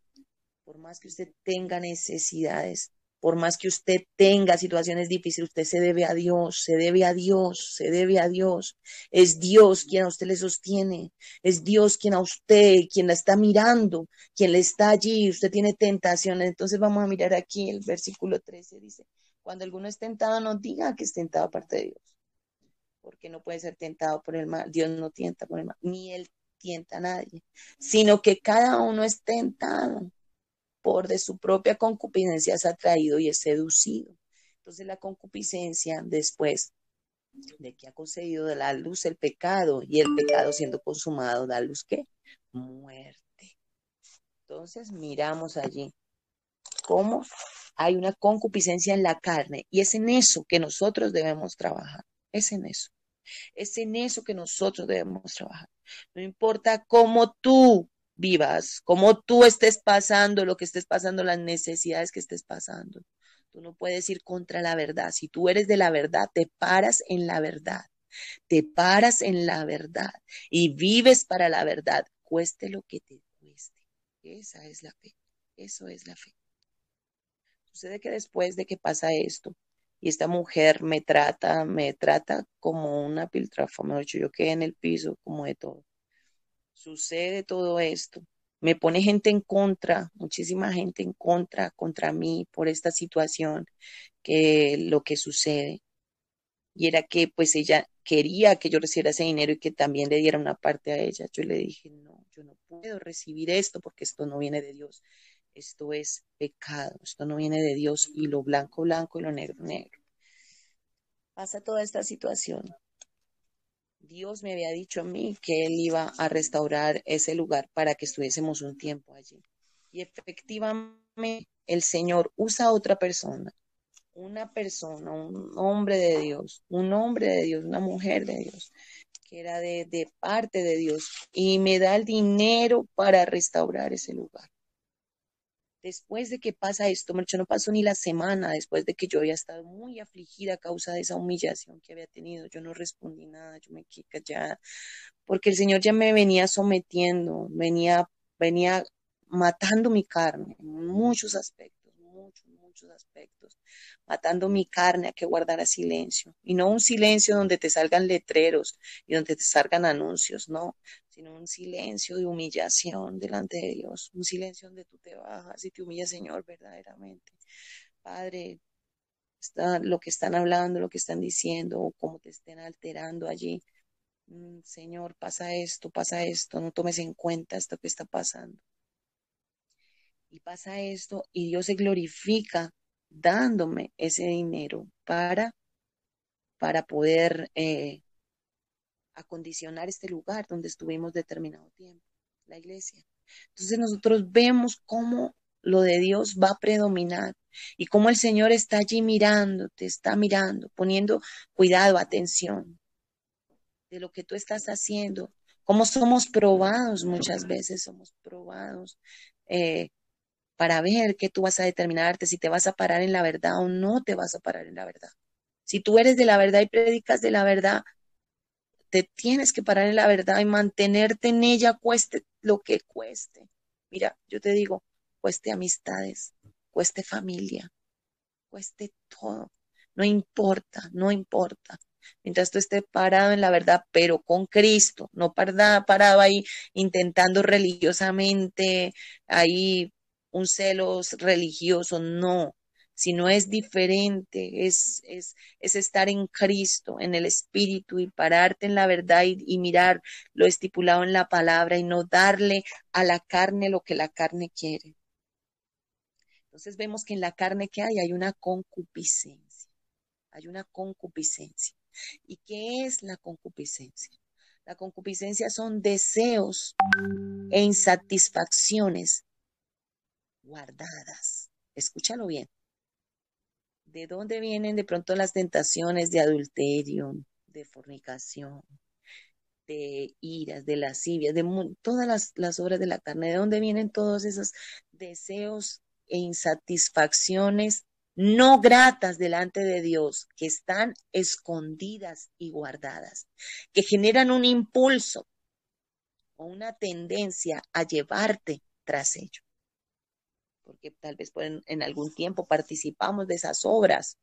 Por más que usted tenga necesidades, por más que usted tenga situaciones difíciles, usted se debe a Dios, se debe a Dios, se debe a Dios. Es Dios quien a usted le sostiene, es Dios quien a usted, quien la está mirando, quien le está allí, usted tiene tentaciones. Entonces vamos a mirar aquí el versículo 13, dice, cuando alguno es tentado, no diga que es tentado aparte de Dios, porque no puede ser tentado por el mal, Dios no tienta por el mal, ni Él tienta a nadie, sino que cada uno es tentado por de su propia concupiscencia es atraído y es seducido. Entonces la concupiscencia, después de que ha concedido de la luz el pecado, y el pecado siendo consumado, da luz ¿qué? Muerte. Entonces miramos allí cómo hay una concupiscencia en la carne, y es en eso que nosotros debemos trabajar, es en eso. Es en eso que nosotros debemos trabajar. No importa cómo tú vivas, cómo tú estés pasando, lo que estés pasando, las necesidades que estés pasando. Tú no puedes ir contra la verdad. Si tú eres de la verdad, te paras en la verdad. Te paras en la verdad y vives para la verdad, cueste lo que te cueste. Esa es la fe. Eso es la fe. Sucede que después de que pasa esto, y esta mujer me trata como una piltrafa, mejor dicho, yo quedé en el piso como de todo. Sucede todo esto, me pone gente en contra, muchísima gente en contra mí por esta situación, que lo que sucede, y era que pues ella quería que yo recibiera ese dinero y que también le diera una parte a ella. Yo le dije, no, yo no puedo recibir esto porque esto no viene de Dios. Esto es pecado, esto no viene de Dios, y lo blanco, blanco y lo negro, negro. Pasa toda esta situación. Dios me había dicho a mí que Él iba a restaurar ese lugar para que estuviésemos un tiempo allí. Y efectivamente el Señor usa a otra persona, una persona, un hombre de Dios, un hombre de Dios, una mujer de Dios, que era de parte de Dios, y me da el dinero para restaurar ese lugar. Después de que pasa esto, Marcho, no pasó ni la semana después de que yo había estado muy afligida a causa de esa humillación que había tenido. Yo no respondí nada, yo me quedé callada, porque el Señor ya me venía sometiendo, venía matando mi carne en muchos aspectos, muchos aspectos, matando mi carne a que guardara silencio. Y no un silencio donde te salgan letreros y donde te salgan anuncios, no, sino un silencio de humillación delante de Dios, un silencio donde tú te bajas y te humillas, Señor, verdaderamente. Padre, lo que están hablando, lo que están diciendo, o cómo te estén alterando allí. Señor, pasa esto, no tomes en cuenta esto que está pasando. Y pasa esto y Dios se glorifica dándome ese dinero para poder acondicionar este lugar donde estuvimos determinado tiempo, la iglesia. Entonces nosotros vemos cómo lo de Dios va a predominar y cómo el Señor está allí mirando, te está mirando, poniendo cuidado, atención de lo que tú estás haciendo, cómo somos probados muchas veces, somos probados eh, para ver qué tú vas a determinarte, si te vas a parar en la verdad o no te vas a parar en la verdad. Si tú eres de la verdad y predicas de la verdad, te tienes que parar en la verdad y mantenerte en ella, cueste lo que cueste. Mira, yo te digo, cueste amistades, cueste familia, cueste todo. No importa, no importa. Mientras tú estés parado en la verdad, pero con Cristo, no parado ahí intentando religiosamente, ahí un celos religioso, no, sino es diferente, es estar en Cristo, en el Espíritu, y pararte en la verdad y mirar lo estipulado en la palabra y no darle a la carne lo que la carne quiere. Entonces vemos que en la carne que hay una concupiscencia, hay una concupiscencia. ¿Y qué es la concupiscencia? La concupiscencia son deseos e insatisfacciones guardadas. Escúchalo bien. ¿De dónde vienen de pronto las tentaciones de adulterio, de fornicación, de iras, de lascivias, de todas las obras de la carne? ¿De dónde vienen todos esos deseos e insatisfacciones no gratas delante de Dios, que están escondidas y guardadas, que generan un impulso o una tendencia a llevarte tras ello. Porque tal vez en algún tiempo participamos de esas obras,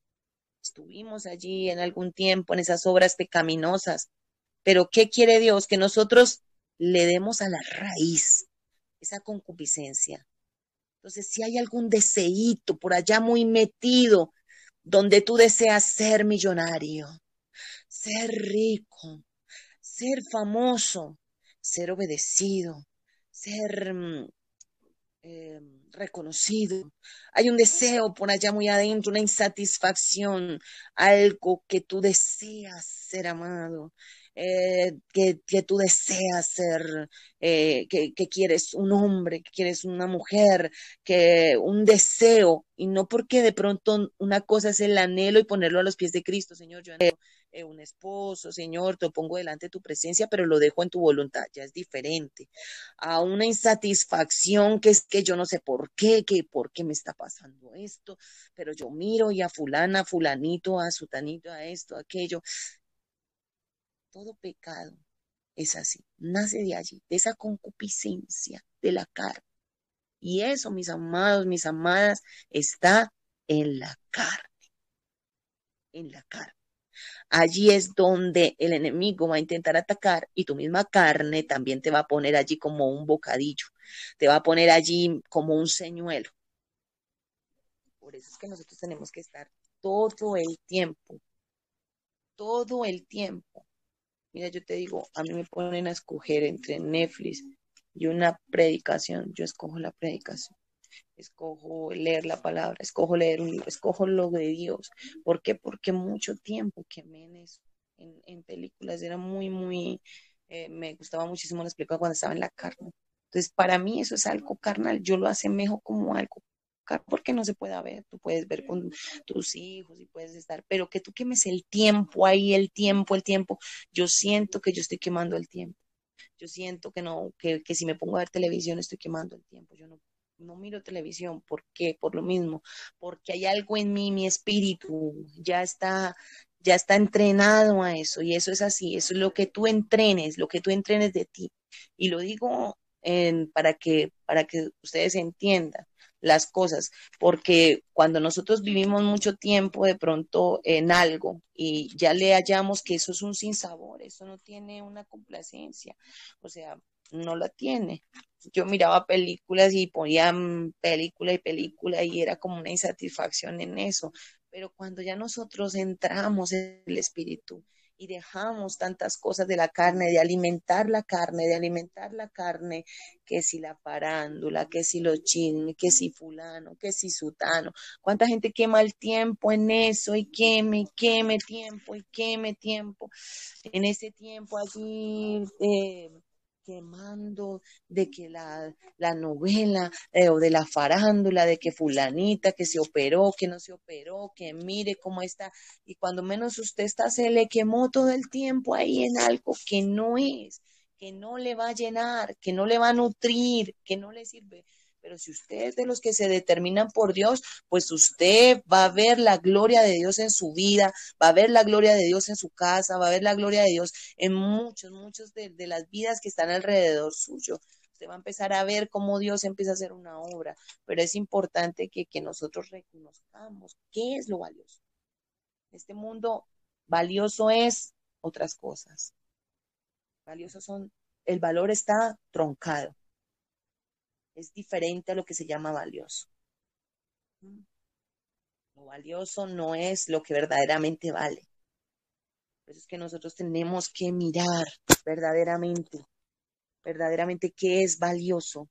estuvimos allí en algún tiempo en esas obras pecaminosas, pero ¿qué quiere Dios? Que nosotros le demos a la raíz esa concupiscencia. Entonces, si hay algún deseíto por allá muy metido, donde tú deseas ser millonario, ser rico, ser famoso, ser obedecido, ser eh, reconocido. Hay un deseo por allá muy adentro, una insatisfacción, algo que tú deseas ser amado, que tú deseas ser, que quieres un hombre, que quieres una mujer, que un deseo, y no porque de pronto una cosa es el anhelo y ponerlo a los pies de Cristo, Señor, yo anhelo un esposo, Señor, te pongo delante de tu presencia, pero lo dejo en tu voluntad, ya es diferente a una insatisfacción que es que yo no sé por qué, que por qué me está pasando esto, pero yo miro y a fulana, a fulanito, a sutanito, a esto, a aquello. Todo pecado es así, nace de allí, de esa concupiscencia de la carne. Y eso, mis amados, mis amadas, está en la carne, en la carne. Allí es donde el enemigo va a intentar atacar y tu misma carne también te va a poner allí como un bocadillo, te va a poner allí como un señuelo. Por eso es que nosotros tenemos que estar todo el tiempo, todo el tiempo. Mira, yo te digo, a mí me ponen a escoger entre Netflix y una predicación, yo escojo la predicación. Escojo leer la palabra, escojo leer un libro, escojo lo de Dios. ¿Por qué? Porque mucho tiempo quemé en eso, en películas, era muy, me gustaba muchísimo las películas cuando estaba en la carne. Entonces, para mí eso es algo carnal, yo lo asemejo como algo carnal, porque no se puede ver, tú puedes ver con tus hijos y puedes estar, pero que tú quemes el tiempo ahí, el tiempo, yo siento que yo estoy quemando el tiempo. Yo siento que no, que si me pongo a ver televisión estoy quemando el tiempo. Yo no miro televisión. ¿Por qué? Por lo mismo. Porque hay algo en mí, mi espíritu ya está entrenado a eso. Y eso es así. Eso es lo que tú entrenes de ti. Y lo digo para que ustedes entiendan las cosas, porque cuando nosotros vivimos mucho tiempo de pronto en algo y ya le hallamos que eso es un sinsabor, eso no tiene una complacencia, o sea, no la tiene. Yo miraba películas y ponían película y película y era como una insatisfacción en eso, pero cuando ya nosotros entramos en el espíritu y dejamos tantas cosas de la carne, de alimentar la carne, que si la farándula, que si los chismes, que si fulano, que si sutano, cuánta gente quema el tiempo en eso y queme tiempo y queme tiempo en ese tiempo allí quemando de que la novela o de la farándula, de que fulanita, que se operó, que no se operó, que mire cómo está, y cuando menos usted está, se le quemó todo el tiempo ahí en algo que no es, que no le va a llenar, que no le va a nutrir, que no le sirve. Pero si usted es de los que se determinan por Dios, pues usted va a ver la gloria de Dios en su vida, va a ver la gloria de Dios en su casa, va a ver la gloria de Dios en muchos de las vidas que están alrededor suyo. Usted va a empezar a ver cómo Dios empieza a hacer una obra, pero es importante que nosotros reconozcamos qué es lo valioso. Este mundo valioso es otras cosas. Valiosos son, el valor está troncado. Es diferente a lo que se llama valioso. Lo valioso no es lo que verdaderamente vale. Por eso es que nosotros tenemos que mirar verdaderamente, verdaderamente qué es valioso.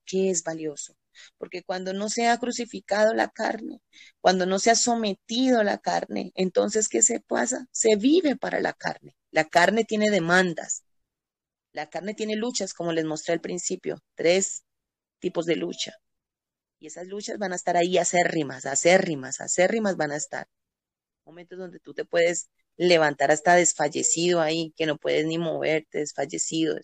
Porque cuando no se ha crucificado la carne, cuando no se ha sometido a la carne, entonces, ¿qué se pasa? Se vive para la carne. La carne tiene demandas, la carne tiene luchas, como les mostré al principio, 3 tipos de lucha. Y esas luchas van a estar ahí acérrimas van a estar. Momentos donde tú te puedes levantar hasta desfallecido ahí, que no puedes ni moverte, desfallecido.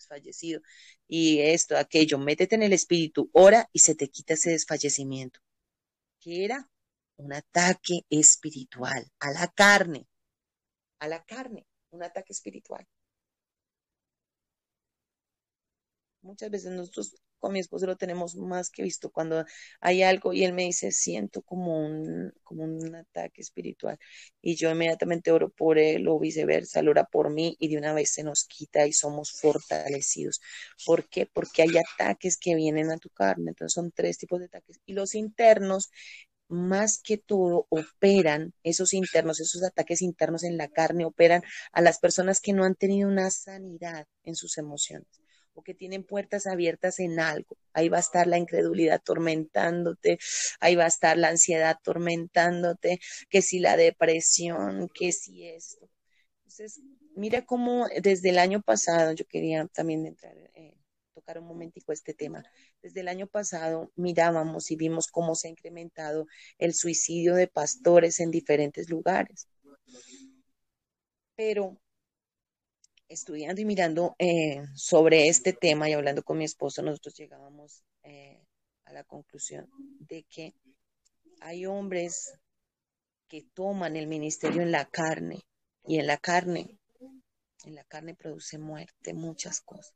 Y esto, aquello, métete en el espíritu, ora y se te quita ese desfallecimiento. ¿Qué era? un ataque espiritual a la carne, un ataque espiritual. Muchas veces nosotros con mi esposo lo tenemos más que visto cuando hay algo y él me dice, siento como un ataque espiritual y yo inmediatamente oro por él o viceversa, él ora por mí y de una vez se nos quita y somos fortalecidos. ¿Por qué? Porque hay ataques que vienen a tu carne, entonces son tres tipos de ataques y los internos más que todo operan esos internos, esos ataques internos en la carne, operan a las personas que no han tenido una sanidad en sus emociones o que tienen puertas abiertas en algo. Ahí va a estar la incredulidad atormentándote, ahí va a estar la ansiedad atormentándote, que si la depresión, que si esto. Entonces, mira cómo desde el año pasado, yo quería también entrar, tocar un momentico este tema. Desde el año pasado mirábamos y vimos cómo se ha incrementado el suicidio de pastores en diferentes lugares. Pero estudiando y mirando sobre este tema y hablando con mi esposo, nosotros llegábamos a la conclusión de que hay hombres que toman el ministerio en la carne y en la carne produce muerte, muchas cosas,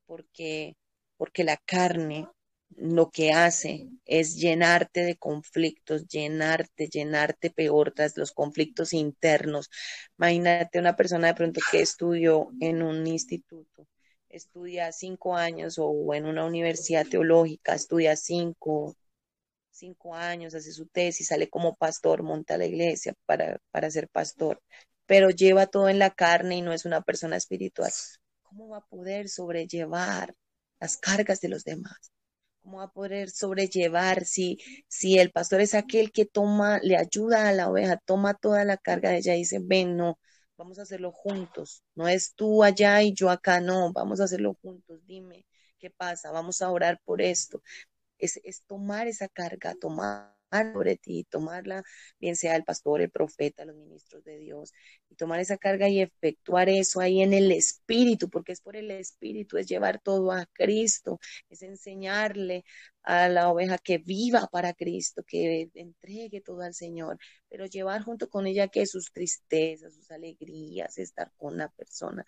porque, porque la carne lo que hace es llenarte de conflictos, llenarte peor tras los conflictos internos. Imagínate una persona de pronto que estudió en un instituto, estudia 5 años o en una universidad teológica, estudia cinco años, hace su tesis, sale como pastor, monta la iglesia para ser pastor, pero lleva todo en la carne y no es una persona espiritual. ¿Cómo va a poder sobrellevar las cargas de los demás? ¿Cómo va a poder sobrellevar si el pastor es aquel que toma, le ayuda a la oveja, toma toda la carga de ella y dice, ven, no, vamos a hacerlo juntos, no es tú allá y yo acá, no, vamos a hacerlo juntos, dime qué pasa, vamos a orar por esto, es tomar esa carga, tomar sobre ti, tomarla, bien sea el pastor, el profeta, los ministros de Dios, y tomar esa carga y efectuar eso ahí en el espíritu, porque es por el espíritu, es llevar todo a Cristo, es enseñarle a la oveja que viva para Cristo, que entregue todo al Señor, pero llevar junto con ella que sus tristezas, sus alegrías, estar con la persona,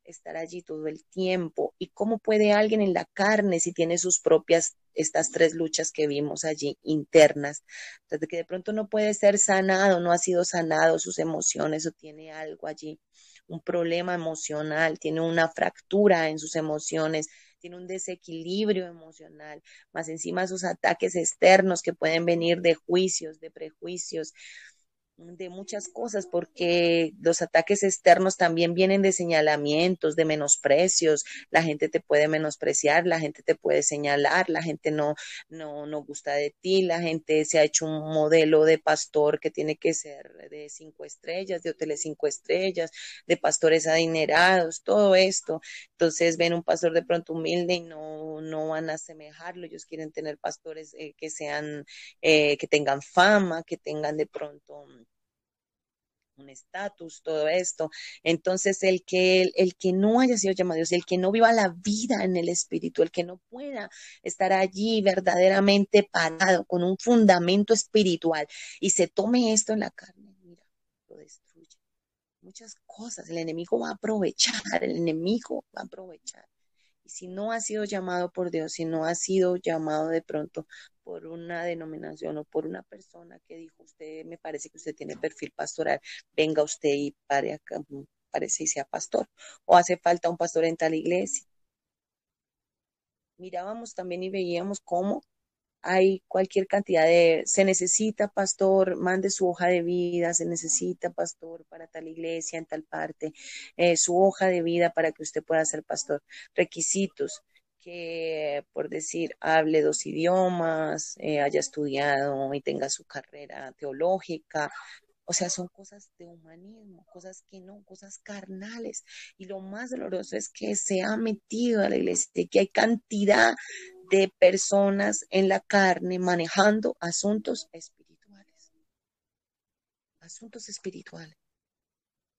estar allí todo el tiempo. ¿Y cómo puede alguien en la carne si tiene sus propias, estas tres luchas que vimos allí internas? Desde que de pronto no puede ser sanado, no ha sido sanado sus emociones o tiene algo allí, un problema emocional, tiene una fractura en sus emociones, tiene un desequilibrio emocional, más encima sus ataques externos que pueden venir de juicios, de prejuicios, de muchas cosas, porque los ataques externos también vienen de señalamientos, de menosprecios, la gente te puede menospreciar, la gente te puede señalar, la gente no gusta de ti, la gente se ha hecho un modelo de pastor que tiene que ser de 5 estrellas, de hoteles 5 estrellas, de pastores adinerados, todo esto. Entonces ven un pastor de pronto humilde y no van a asemejarlo, ellos quieren tener pastores que sean, que tengan fama, que tengan de pronto un estatus, todo esto. Entonces, el que no haya sido llamado a Dios, el que no viva la vida en el Espíritu, el que no pueda estar allí verdaderamente parado con un fundamento espiritual y se tome esto en la carne, mira, lo destruye. Muchas cosas, el enemigo va a aprovechar, el enemigo va a aprovechar. Y si no ha sido llamado por Dios, si no ha sido llamado de pronto por una denominación o por una persona que dijo, usted me parece que usted tiene perfil pastoral, venga usted y pare acá, parece y sea pastor. O hace falta un pastor en tal iglesia. Mirábamos también y veíamos cómo hay cualquier cantidad se necesita pastor, mande su hoja de vida, se necesita pastor para tal iglesia en tal parte, su hoja de vida para que usted pueda ser pastor. Requisitos, que por decir, hable 2 idiomas, haya estudiado y tenga su carrera teológica. O sea, son cosas de humanismo, cosas que no, cosas carnales. Y lo más doloroso es que se ha metido a la iglesia, que hay cantidad de personas en la carne manejando asuntos espirituales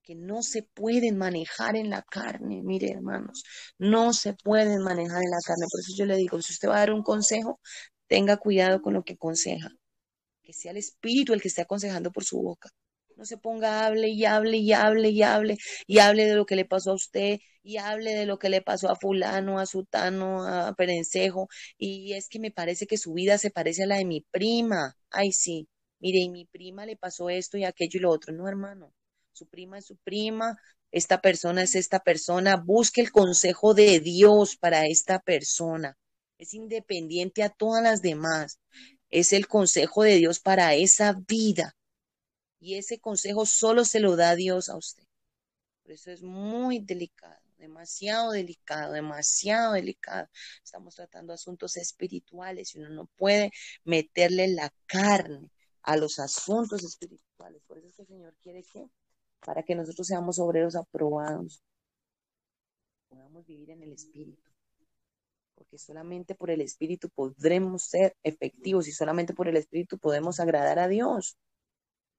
que no se pueden manejar en la carne, mire hermanos, no se pueden manejar en la carne. Por eso yo le digo, si usted va a dar un consejo, tenga cuidado con lo que aconseja, que sea el Espíritu el que esté aconsejando por su boca. No se ponga, hable y hable y hable y hable y hable de lo que le pasó a usted y hable de lo que le pasó a fulano, a sutano, a perencejo. Y es que me parece que su vida se parece a la de mi prima. Ay, sí, mire, y mi prima le pasó esto y aquello y lo otro. No, hermano, su prima es su prima, esta persona es esta persona. Busque el consejo de Dios para esta persona. Es independiente a todas las demás. Es el consejo de Dios para esa vida. Y ese consejo solo se lo da Dios a usted. Por eso es muy delicado, demasiado delicado, demasiado delicado. Estamos tratando asuntos espirituales y uno no puede meterle la carne a los asuntos espirituales. Por eso es que el Señor quiere que, para que nosotros seamos obreros aprobados, podamos vivir en el Espíritu. Porque solamente por el Espíritu podremos ser efectivos y solamente por el Espíritu podemos agradar a Dios.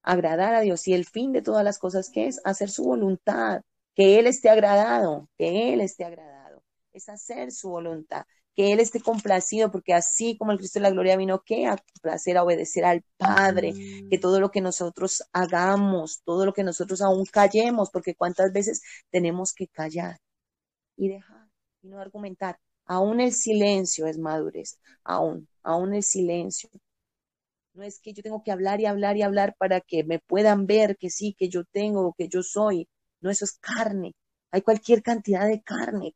Agradar a Dios. Y el fin de todas las cosas, ¿qué es? Hacer su voluntad, que Él esté agradado, que Él esté agradado. Es hacer su voluntad, que Él esté complacido, porque así como el Cristo de la gloria vino, que a complacer, a obedecer al Padre, que todo lo que nosotros hagamos, todo lo que nosotros aún callemos, porque cuántas veces tenemos que callar y dejar y no argumentar. Aún el silencio es madurez, aún el silencio. No es que yo tengo que hablar y hablar y hablar para que me puedan ver que sí, que yo tengo, que yo soy. No, eso es carne. Hay cualquier cantidad de carne.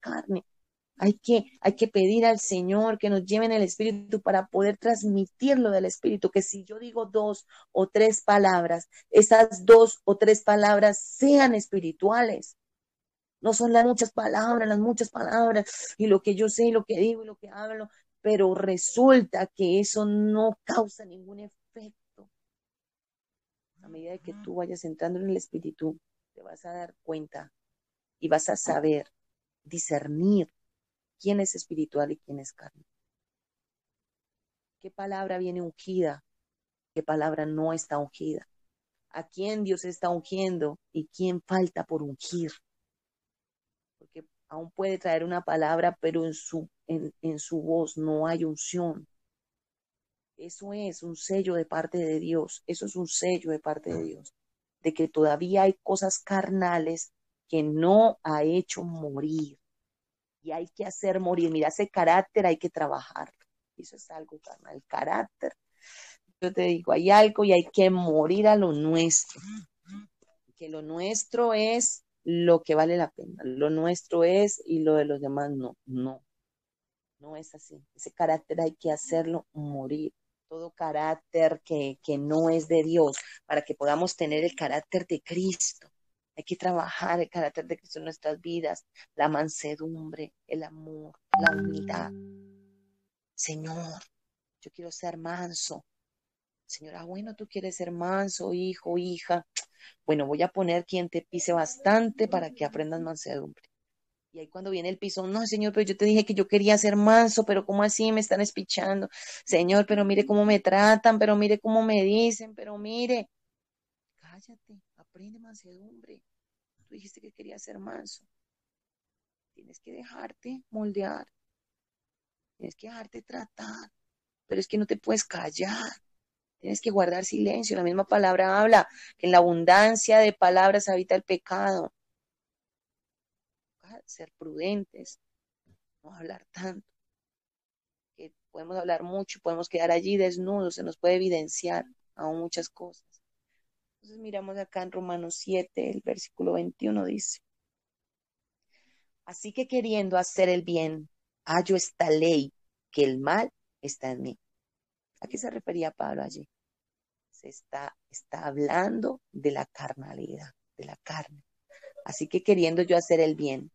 Hay que pedir al Señor que nos lleve en el Espíritu para poder transmitirlo del Espíritu, que si yo digo 2 o 3 palabras, esas 2 o 3 palabras sean espirituales. No son las muchas palabras, y lo que yo sé, y lo que digo, y lo que hablo, pero resulta que eso no causa ningún efecto. A medida que tú vayas entrando en el Espíritu, te vas a dar cuenta y vas a saber discernir quién es espiritual y quién es carne. ¿Qué palabra viene ungida? ¿Qué palabra no está ungida? ¿A quién Dios está ungiendo y quién falta por ungir? Porque aún puede traer una palabra, pero en su voz no hay unción. Eso es un sello de parte de Dios, eso es un sello de parte de Dios, de que todavía hay cosas carnales que no ha hecho morir y hay que hacer morir. Mira, ese carácter hay que trabajarlo. Eso es algo carnal, el carácter. Yo te digo, hay algo y hay que morir a lo nuestro, que lo nuestro es lo que vale la pena, lo nuestro es y lo de los demás no es así. Ese carácter hay que hacerlo morir. Todo carácter que no es de Dios, para que podamos tener el carácter de Cristo. Hay que trabajar el carácter de Cristo en nuestras vidas, la mansedumbre, el amor, la humildad. Señor, yo quiero ser manso. Señora, bueno, tú quieres ser manso, hijo, hija. Bueno, voy a poner quien te pise bastante para que aprendas mansedumbre. Y ahí cuando viene el piso, no, Señor, pero yo te dije que yo quería ser manso, pero ¿cómo así me están espichando? Señor, pero mire cómo me tratan, pero mire cómo me dicen, pero mire. Cállate, aprende mansedumbre. Tú dijiste que querías ser manso. Tienes que dejarte moldear, tienes que dejarte tratar, pero es que no te puedes callar. Tienes que guardar silencio. La misma palabra habla que en la abundancia de palabras habita el pecado. Ser prudentes, no hablar tanto. Que podemos hablar mucho, podemos quedar allí desnudos, se nos puede evidenciar aún muchas cosas. Entonces miramos acá en Romanos 7, el versículo 21 dice, así que queriendo hacer el bien, hallo esta ley, que el mal está en mí. ¿A qué se refería Pablo allí? Se está hablando de la carnalidad, de la carne. Así que queriendo yo hacer el bien,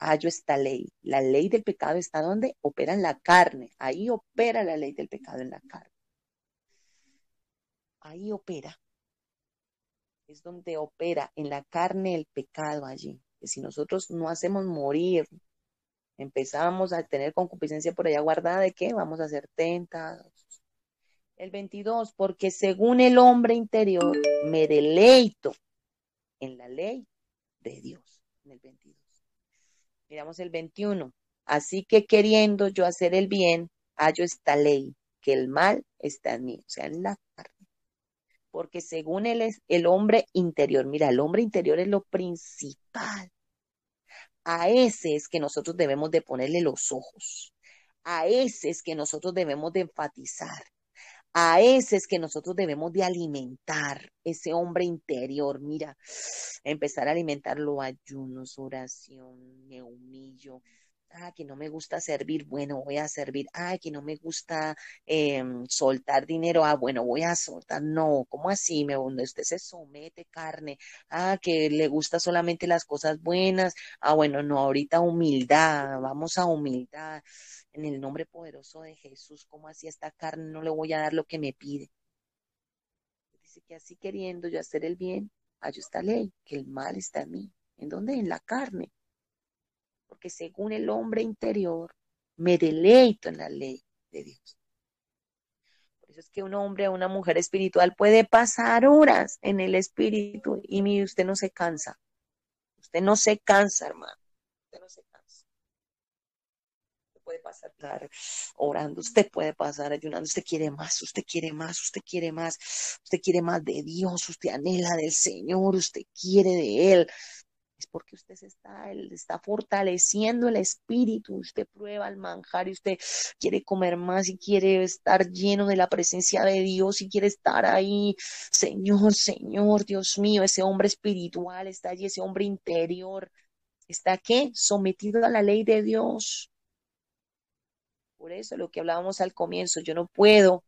hallo esta ley. La ley del pecado está donde opera en la carne. Ahí opera la ley del pecado en la carne. Ahí opera. Es donde opera en la carne el pecado allí. Que si nosotros no hacemos morir, empezamos a tener concupiscencia por allá guardada, ¿de qué? Vamos a ser tentados. El 22, porque según el hombre interior me deleito en la ley de Dios. En el 22. Miramos el 21. Así que queriendo yo hacer el bien, hallo esta ley, que el mal está en mí, o sea, en la carne. Porque según él es el hombre interior, mira, el hombre interior es lo principal. A ese es que nosotros debemos de ponerle los ojos. A ese es que nosotros debemos de enfatizar. A ese es que nosotros debemos de alimentar, ese hombre interior. Mira, empezar a alimentarlo, ayunos, oración, me humillo. Ah, que no me gusta servir, bueno, voy a servir. Ah, que no me gusta soltar dinero, ah, bueno, voy a soltar. No, ¿cómo así? Usted se somete, carne. Ah, que le gusta solamente las cosas buenas. Ah, bueno, no, ahorita humildad, vamos a humildad. En el nombre poderoso de Jesús, ¿cómo así a esta carne no le voy a dar lo que me pide? Dice que así queriendo yo hacer el bien, hay esta ley, que el mal está en mí. ¿En dónde? En la carne. Porque según el hombre interior, me deleito en la ley de Dios. Por eso es que un hombre o una mujer espiritual puede pasar horas en el espíritu y mire, usted no se cansa. Usted no se cansa, hermano. Usted no se cansa. Usted puede pasar orando, usted puede pasar ayunando, usted quiere más, usted quiere más, usted quiere más, usted quiere más de Dios, usted anhela del Señor, usted quiere de Él. Es porque usted él está fortaleciendo el espíritu, usted prueba el manjar y usted quiere comer más y quiere estar lleno de la presencia de Dios y quiere estar ahí. Señor, Señor, Dios mío, ese hombre espiritual está allí, ese hombre interior está ¿qué? Sometido a la ley de Dios. Por eso lo que hablábamos al comienzo, yo no puedo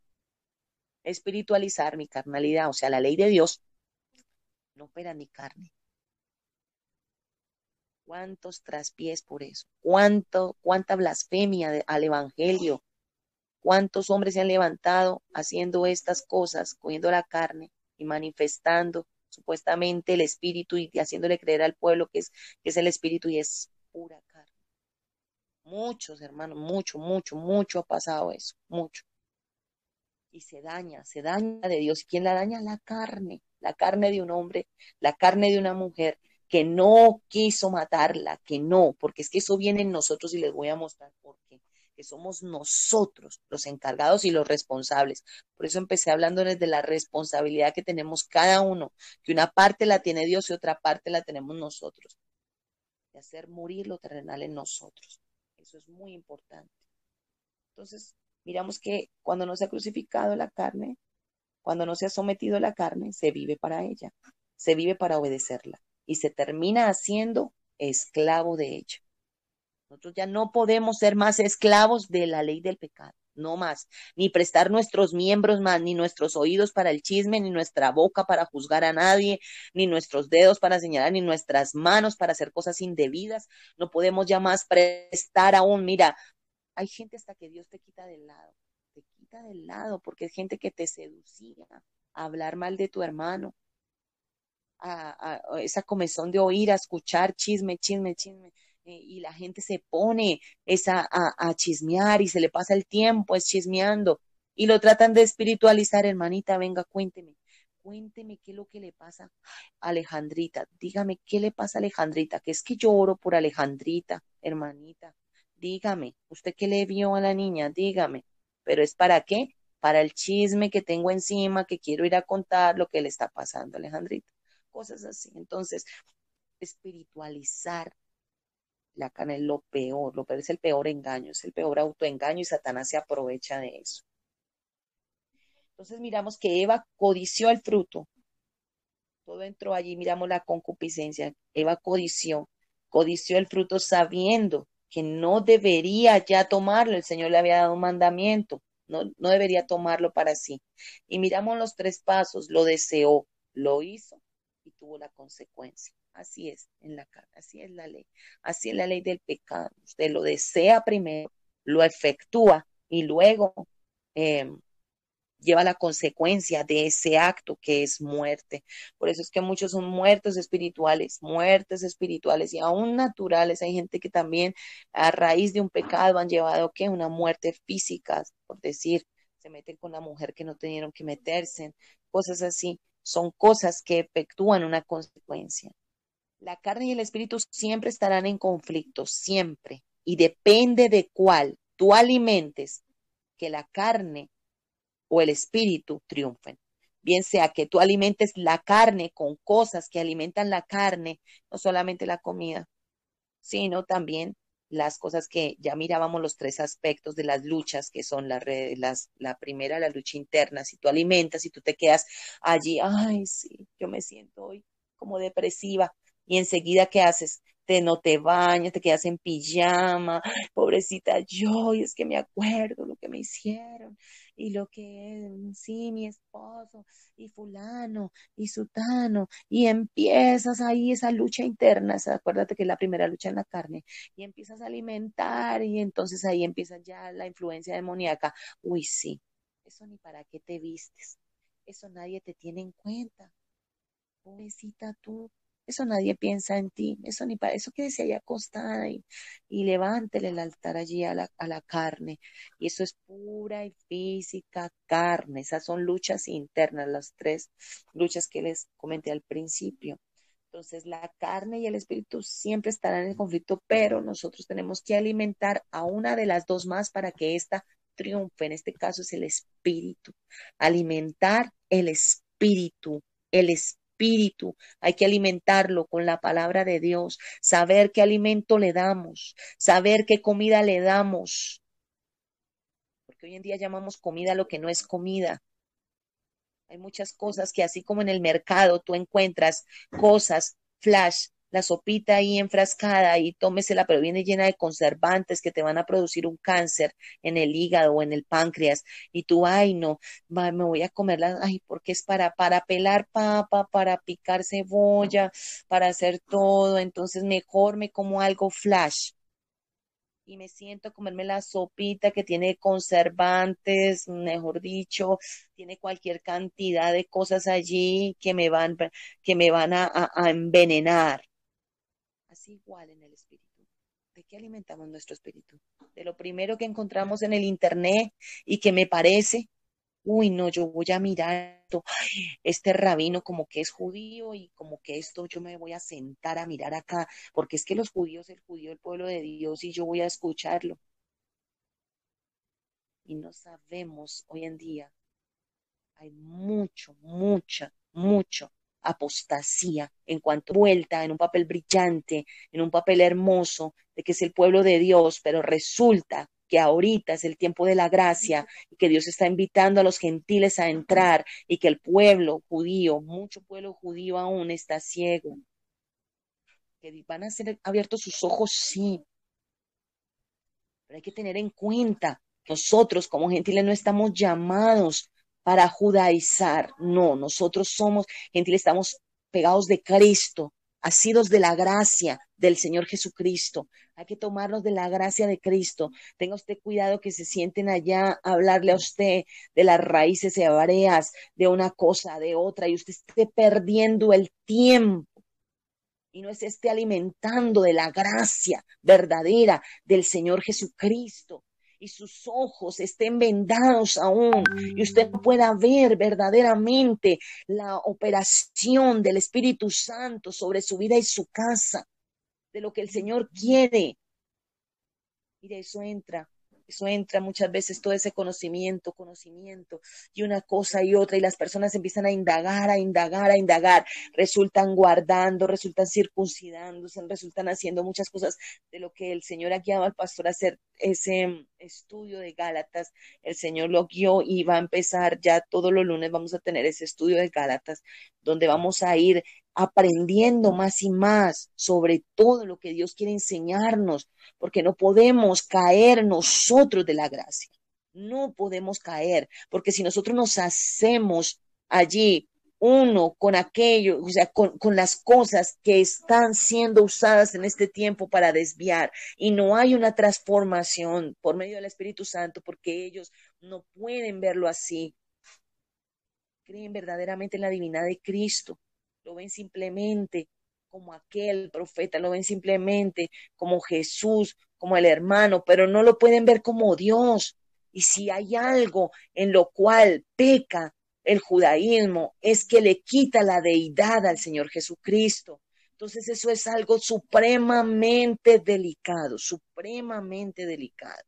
espiritualizar mi carnalidad, o sea, la ley de Dios no opera en mi carne. ¿Cuántos traspiés por eso? ¿Cuánta blasfemia al evangelio? ¿Cuántos hombres se han levantado haciendo estas cosas, cogiendo la carne y manifestando supuestamente el espíritu y haciéndole creer al pueblo que es el espíritu y es pura carne? Muchos, hermanos, mucho ha pasado eso, mucho. Y se daña de Dios. ¿Y quién la daña? La carne de un hombre, la carne de una mujer que no quiso matarla, que no, porque es que eso viene en nosotros y les voy a mostrar por qué, que somos nosotros los encargados y los responsables. Por eso empecé hablándoles de la responsabilidad que tenemos cada uno, que una parte la tiene Dios y otra parte la tenemos nosotros, de hacer morir lo terrenal en nosotros. Eso es muy importante. Entonces, miramos que cuando no se ha crucificado la carne, cuando no se ha sometido la carne, se vive para ella, se vive para obedecerla y se termina haciendo esclavo de ella. Nosotros ya no podemos ser más esclavos de la ley del pecado, no más, ni prestar nuestros miembros más, ni nuestros oídos para el chisme, ni nuestra boca para juzgar a nadie, ni nuestros dedos para señalar, ni nuestras manos para hacer cosas indebidas. No podemos ya más prestar aún, mira, hay gente hasta que Dios te quita del lado, porque es gente que te seducía a hablar mal de tu hermano, a esa comezón de oír, a escuchar chisme, y la gente se pone a chismear y se le pasa el tiempo es chismeando y lo tratan de espiritualizar, hermanita, venga, cuénteme qué es lo que le pasa a Alejandrita, dígame qué le pasa a Alejandrita, que es que yo oro por Alejandrita, hermanita, dígame, usted qué le vio a la niña, dígame, pero ¿es para qué? Para el chisme que tengo encima, que quiero ir a contar lo que le está pasando a Alejandrita, cosas así. Entonces, espiritualizar la carne es lo peor es el peor engaño, es el peor autoengaño y Satanás se aprovecha de eso. Entonces miramos que Eva codició el fruto, todo entró allí, miramos la concupiscencia, Eva codició el fruto sabiendo que no debería ya tomarlo, el Señor le había dado un mandamiento, no debería tomarlo para sí. Y miramos los tres pasos, lo deseó, lo hizo y tuvo la consecuencia. Así es en la carne, así es la ley, así es la ley del pecado. Usted lo desea primero, lo efectúa y luego eh, lleva la consecuencia de ese acto que es muerte. Por eso es que muchos son muertes espirituales y aún naturales. Hay gente que también a raíz de un pecado han llevado ¿qué? Una muerte física, por decir, se meten con la mujer que no tenían que meterse, cosas así. Son cosas que efectúan una consecuencia. La carne y el espíritu siempre estarán en conflicto, siempre. Y depende de cuál tú alimentes, que la carne o el espíritu triunfen. Bien sea que tú alimentes la carne con cosas que alimentan la carne, no solamente la comida, sino también las cosas que ya mirábamos los tres aspectos de las luchas, que son la primera, la lucha interna. Si tú alimentas, si tú te quedas allí, ay, sí, yo me siento hoy como depresiva, y enseguida, ¿qué haces? No te bañas, te quedas en pijama, ay, pobrecita yo, y es que me acuerdo lo que me hicieron, y lo que es, sí, mi esposo, y fulano, y sutano, y empiezas ahí esa lucha interna, acuérdate que es la primera lucha en la carne, y empiezas a alimentar, y entonces ahí empieza ya la influencia demoníaca. Uy, sí, eso ni para qué te vistes, eso nadie te tiene en cuenta, pobrecita tú, eso nadie piensa en ti, eso ni para eso, quédese ahí acostada y levántele el altar allí a la carne, y eso es pura y física carne, esas son luchas internas, las tres luchas que les comenté al principio. Entonces, la carne y el espíritu siempre estarán en conflicto, pero nosotros tenemos que alimentar a una de las dos más para que ésta triunfe. En este caso es el espíritu. Alimentar el espíritu. Hay que alimentarlo con la palabra de Dios, saber qué alimento le damos, saber qué comida le damos, porque hoy en día llamamos comida lo que no es comida. Hay muchas cosas que así como en el mercado tú encuentras cosas, flash, la sopita ahí enfrascada y tómesela, pero viene llena de conservantes que te van a producir un cáncer en el hígado o en el páncreas. Y tú, ay, no, me voy a comerla, ay, porque es para pelar papa, para picar cebolla, para hacer todo. Entonces mejor me como algo flash y me siento a comerme la sopita que tiene conservantes, mejor dicho, tiene cualquier cantidad de cosas allí que me van a envenenar. Así igual en el espíritu. ¿De qué alimentamos nuestro espíritu? De lo primero que encontramos en el internet y que me parece, uy, no, yo voy a mirar esto, este rabino como que es judío y como que esto yo me voy a sentar a mirar acá, porque es que los judíos, el judío, el pueblo de Dios, y yo voy a escucharlo. Y no sabemos hoy en día, hay mucho apostasía en cuanto a vuelta en un papel brillante, en un papel hermoso, de que es el pueblo de Dios, pero resulta que ahorita es el tiempo de la gracia y que Dios está invitando a los gentiles a entrar y que el pueblo judío, mucho pueblo judío aún está ciego, que van a ser abiertos sus ojos, sí, pero hay que tener en cuenta, nosotros como gentiles no estamos llamados para judaizar, no, nosotros somos gentiles, estamos pegados de Cristo, asidos de la gracia del Señor Jesucristo. Hay que tomarnos de la gracia de Cristo. Tenga usted cuidado que se sienten allá a hablarle a usted de las raíces hebreas, de una cosa, de otra, y usted esté perdiendo el tiempo y no se esté alimentando de la gracia verdadera del Señor Jesucristo y sus ojos estén vendados aún y usted no pueda ver verdaderamente la operación del Espíritu Santo sobre su vida y su casa, de lo que el Señor quiere. Mire, eso entra muchas veces todo ese conocimiento, y una cosa y otra, y las personas empiezan a indagar, resultan guardando, resultan circuncidándose, resultan haciendo muchas cosas de lo que el Señor ha guiado al pastor a hacer ese estudio de Gálatas. El Señor lo guió y va a empezar ya todos los lunes, vamos a tener ese estudio de Gálatas, donde vamos a ir aprendiendo más y más sobre todo lo que Dios quiere enseñarnos, porque no podemos caer nosotros de la gracia. No podemos caer, porque si nosotros nos hacemos allí uno con aquello, o sea, con las cosas que están siendo usadas en este tiempo para desviar, y no hay una transformación por medio del Espíritu Santo, porque ellos no pueden verlo así. Creen verdaderamente en la divinidad de Cristo, lo ven simplemente como aquel profeta, lo ven simplemente como Jesús, como el hermano, pero no lo pueden ver como Dios. Y si hay algo en lo cual peca el judaísmo, es que le quita la deidad al Señor Jesucristo. Entonces eso es algo supremamente delicado, supremamente delicado.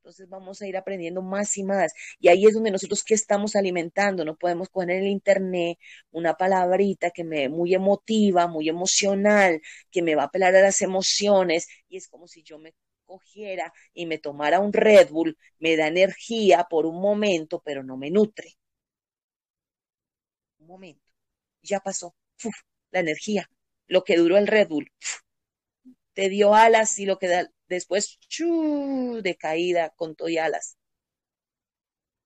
Entonces vamos a ir aprendiendo más y más. Y ahí es donde nosotros que estamos alimentando. No podemos poner en el internet una palabrita que me muy emotiva, muy emocional, que me va a apelar a las emociones. Y es como si yo me cogiera y me tomara un Red Bull, me da energía por un momento, pero no me nutre. Un momento. Ya pasó. Uf, la energía. Lo que duró el Red Bull. Te dio alas y lo que da después, de caída con todo y alas.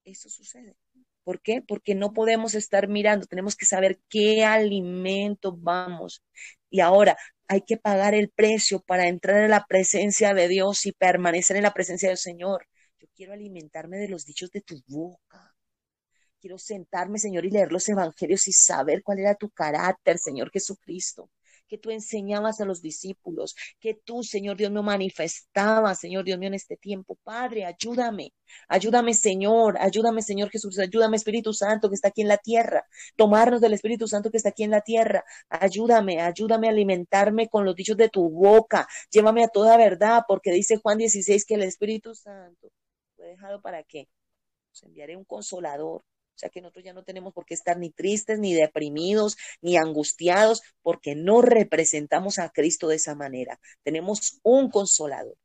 Eso sucede. ¿Por qué? Porque no podemos estar mirando, tenemos que saber qué alimento vamos. Y ahora hay que pagar el precio para entrar en la presencia de Dios y permanecer en la presencia del Señor. Yo quiero alimentarme de los dichos de tu boca. Quiero sentarme, Señor, y leer los evangelios y saber cuál era tu carácter, Señor Jesucristo, que tú enseñabas a los discípulos, que tú, Señor Dios mío, manifestabas, Señor Dios mío, en este tiempo. Padre, ayúdame, Señor Jesús, ayúdame, Espíritu Santo, que está aquí en la tierra, tomarnos del Espíritu Santo que está aquí en la tierra. Ayúdame a alimentarme con los dichos de tu boca. Llévame a toda verdad, porque dice Juan 16 que el Espíritu Santo fue dejado para qué. Os enviaré un consolador. O sea que nosotros ya no tenemos por qué estar ni tristes, ni deprimidos, ni angustiados, porque no representamos a Cristo de esa manera. Tenemos un consolador.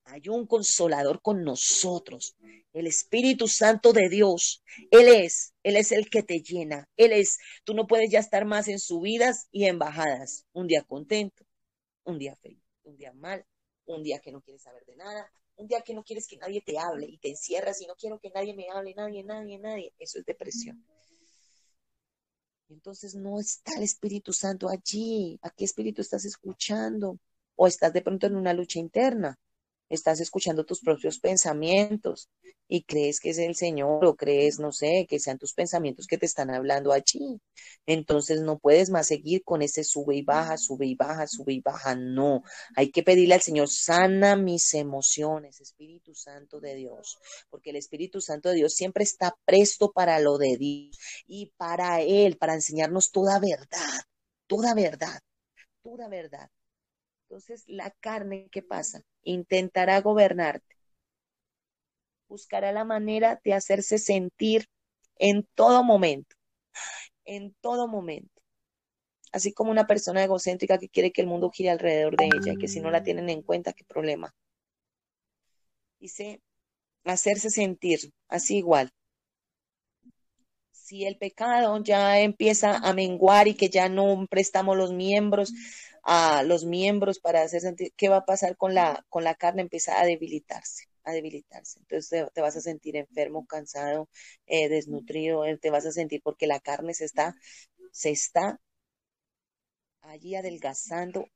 Hay un consolador con nosotros, el Espíritu Santo de Dios. Él es el que te llena. Tú no puedes ya estar más en subidas y en bajadas. Un día contento, un día feliz, un día mal, un día que no quieres saber de nada, un día que no quieres que nadie te hable y te encierras y no quiero que nadie me hable, nadie. Eso es depresión. Entonces no está el Espíritu Santo allí. ¿A qué espíritu estás escuchando? O estás de pronto en una lucha interna. Estás escuchando tus propios pensamientos y crees que es el Señor o crees, no sé, que sean tus pensamientos que te están hablando allí. Entonces no puedes más seguir con ese sube y baja, sube y baja, sube y baja. No, hay que pedirle al Señor, sana mis emociones, Espíritu Santo de Dios, porque el Espíritu Santo de Dios siempre está presto para lo de Dios y para Él, para enseñarnos toda verdad, toda verdad, toda verdad. Entonces, la carne, ¿qué pasa? Intentará gobernarte, buscará la manera de hacerse sentir en en todo momento. Así como una persona egocéntrica que quiere que el mundo gire alrededor de ella y que si no la tienen en cuenta, ¿qué problema? Dice, hacerse sentir, así igual. Si el pecado ya empieza a menguar y que ya no prestamos los miembros para hacer sentir, ¿qué va a pasar con con la carne? Empieza a debilitarse, a debilitarse. Entonces te vas a sentir enfermo, cansado, desnutrido, te vas a sentir porque la carne se está allí adelgazando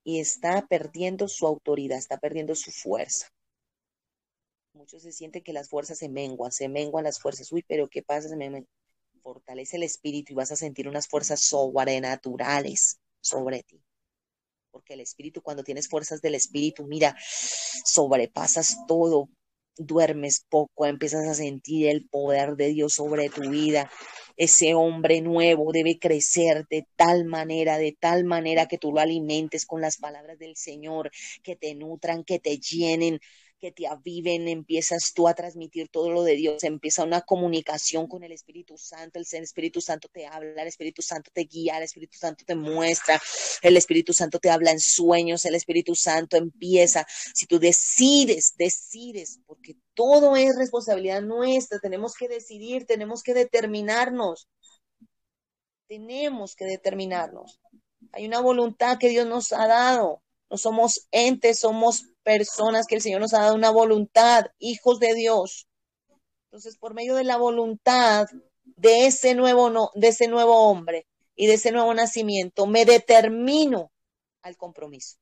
y está perdiendo su autoridad, está perdiendo su fuerza. Muchos se sienten que las fuerzas se menguan las fuerzas. Uy, pero ¿qué pasa? Fortalece el espíritu y vas a sentir unas fuerzas sobrenaturales sobre ti. Porque el espíritu, cuando tienes fuerzas del espíritu, mira, sobrepasas todo, duermes poco, empiezas a sentir el poder de Dios sobre tu vida. Ese hombre nuevo debe crecer de tal manera que tú lo alimentes con las palabras del Señor, que te nutran, que te llenen, que te aviven, empiezas tú a transmitir todo lo de Dios, empieza una comunicación con el Espíritu Santo, el Espíritu Santo te habla, el Espíritu Santo te guía, el Espíritu Santo te muestra, el Espíritu Santo te habla en sueños, el Espíritu Santo empieza, si tú decides, porque todo es responsabilidad nuestra, tenemos que decidir, tenemos que determinarnos. Hay una voluntad que Dios nos ha dado. No somos entes, somos personas que el Señor nos ha dado una voluntad, hijos de Dios. Entonces, por medio de la voluntad de ese nuevo, no, de ese nuevo hombre y de ese nuevo nacimiento, me determino al compromiso,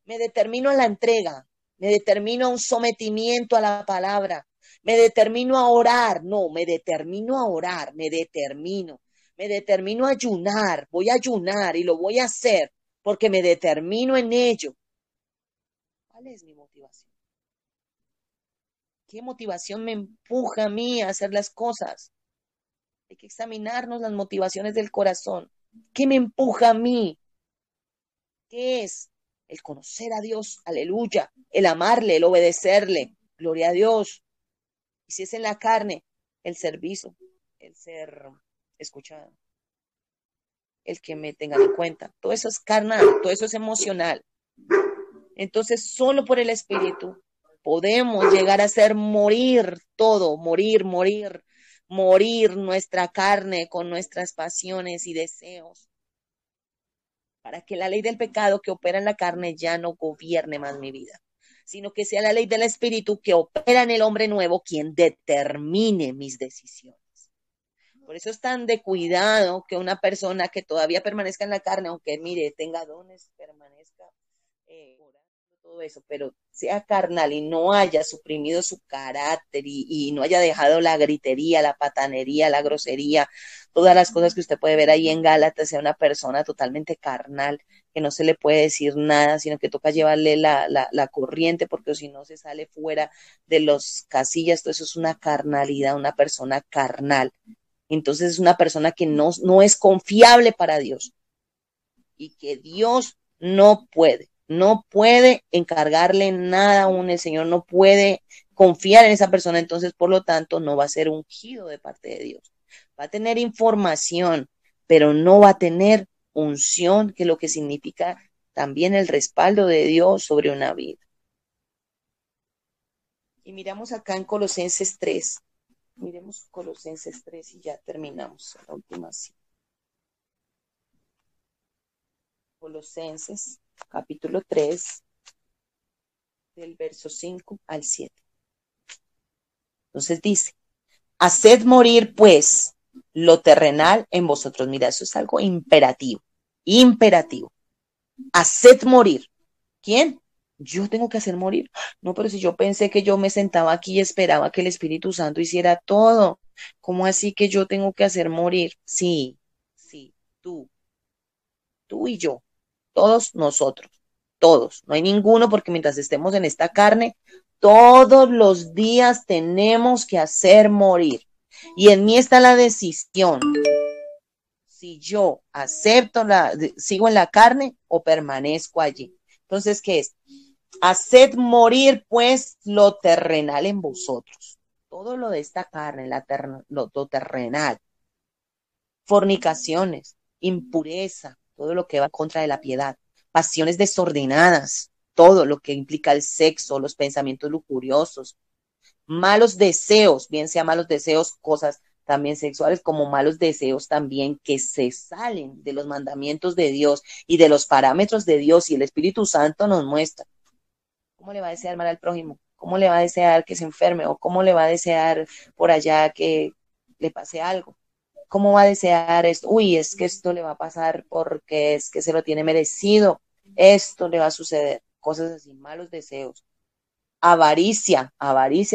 me determino a la entrega, me determino a un sometimiento a la palabra, me determino a orar, no, me determino a orar, me determino a ayunar, voy a ayunar y lo voy a hacer porque me determino en ello. ¿Cuál es mi motivación? ¿Qué motivación me empuja a mí a hacer las cosas? Hay que examinarnos las motivaciones del corazón. ¿Qué me empuja a mí? ¿Qué es? El conocer a Dios, aleluya, el amarle, el obedecerle, gloria a Dios. Y si es en la carne, el ser visto, el ser escuchado, el que me tengan en cuenta. Todo eso es carnal, todo eso es emocional. Entonces, solo por el Espíritu podemos llegar a hacer morir todo, morir nuestra carne con nuestras pasiones y deseos, para que la ley del pecado que opera en la carne ya no gobierne más mi vida, sino que sea la ley del Espíritu que opera en el hombre nuevo quien determine mis decisiones. Por eso es tan de cuidado que una persona que todavía permanezca en la carne, aunque mire, tenga dones, permanezca orando, todo eso, pero sea carnal y no haya suprimido su carácter y no haya dejado la gritería, la patanería, la grosería, todas las cosas que usted puede ver ahí en Gálatas, sea una persona totalmente carnal, que no se le puede decir nada, sino que toca llevarle la corriente, porque si no se sale fuera de los casillas, todo eso es una carnalidad, una persona carnal. Entonces es una persona que no es confiable para Dios y que Dios no puede encargarle nada aún, el Señor no puede confiar en esa persona, entonces por lo tanto no va a ser ungido de parte de Dios. Va a tener información, pero no va a tener unción, que es lo que significa también el respaldo de Dios sobre una vida. Y miramos acá en Colosenses 3. Miremos Colosenses 3 y ya terminamos la última cita. Colosenses, capítulo 3, del verso 5 al 7. Entonces dice, haced morir pues lo terrenal en vosotros. Mira, eso es algo imperativo. Haced morir. ¿Quién? Yo tengo que hacer morir. No, pero si yo pensé que yo me sentaba aquí y esperaba que el Espíritu Santo hiciera todo, ¿cómo así que yo tengo que hacer morir? Sí, tú y yo, todos nosotros, todos. No hay ninguno porque mientras estemos en esta carne, todos los días tenemos que hacer morir. Y en mí está la decisión. Si yo sigo en la carne o permanezco allí. Entonces, ¿qué es? Haced morir pues lo terrenal en vosotros. Todo lo de esta carne, lo terrenal. Fornicaciones, impureza, todo lo que va contra de la piedad. Pasiones desordenadas, todo lo que implica el sexo, los pensamientos lujuriosos. Malos deseos, bien sea malos deseos, cosas también sexuales, como malos deseos también que se salen de los mandamientos de Dios y de los parámetros de Dios, y el Espíritu Santo nos muestra. ¿Cómo le va a desear mal al prójimo? ¿Cómo le va a desear que se enferme? ¿O cómo le va a desear por allá que le pase algo? ¿Cómo va a desear esto? Uy, es que esto le va a pasar porque es que se lo tiene merecido. Esto le va a suceder. Cosas así, malos deseos. Avaricia,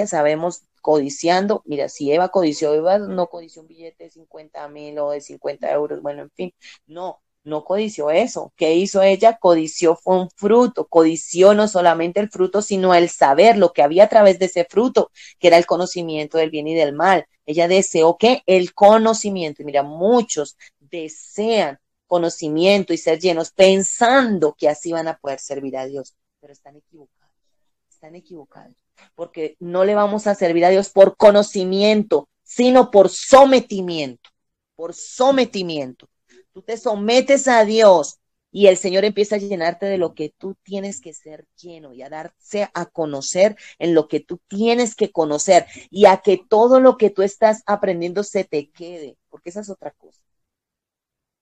sabemos, codiciando. Mira, si Eva codició, Eva no codició un billete de 50.000 o de 50 euros, bueno, en fin, no codició eso. ¿Qué hizo ella? Codició fue un fruto, codició no solamente el fruto, sino el saber, lo que había a través de ese fruto, que era el conocimiento del bien y del mal. Ella deseó que el conocimiento, y mira, muchos desean conocimiento y ser llenos pensando que así van a poder servir a Dios, pero están equivocados, porque no le vamos a servir a Dios por conocimiento, sino por sometimiento, Tú te sometes a Dios y el Señor empieza a llenarte de lo que tú tienes que ser lleno y a darse a conocer en lo que tú tienes que conocer y a que todo lo que tú estás aprendiendo se te quede, porque esa es otra cosa.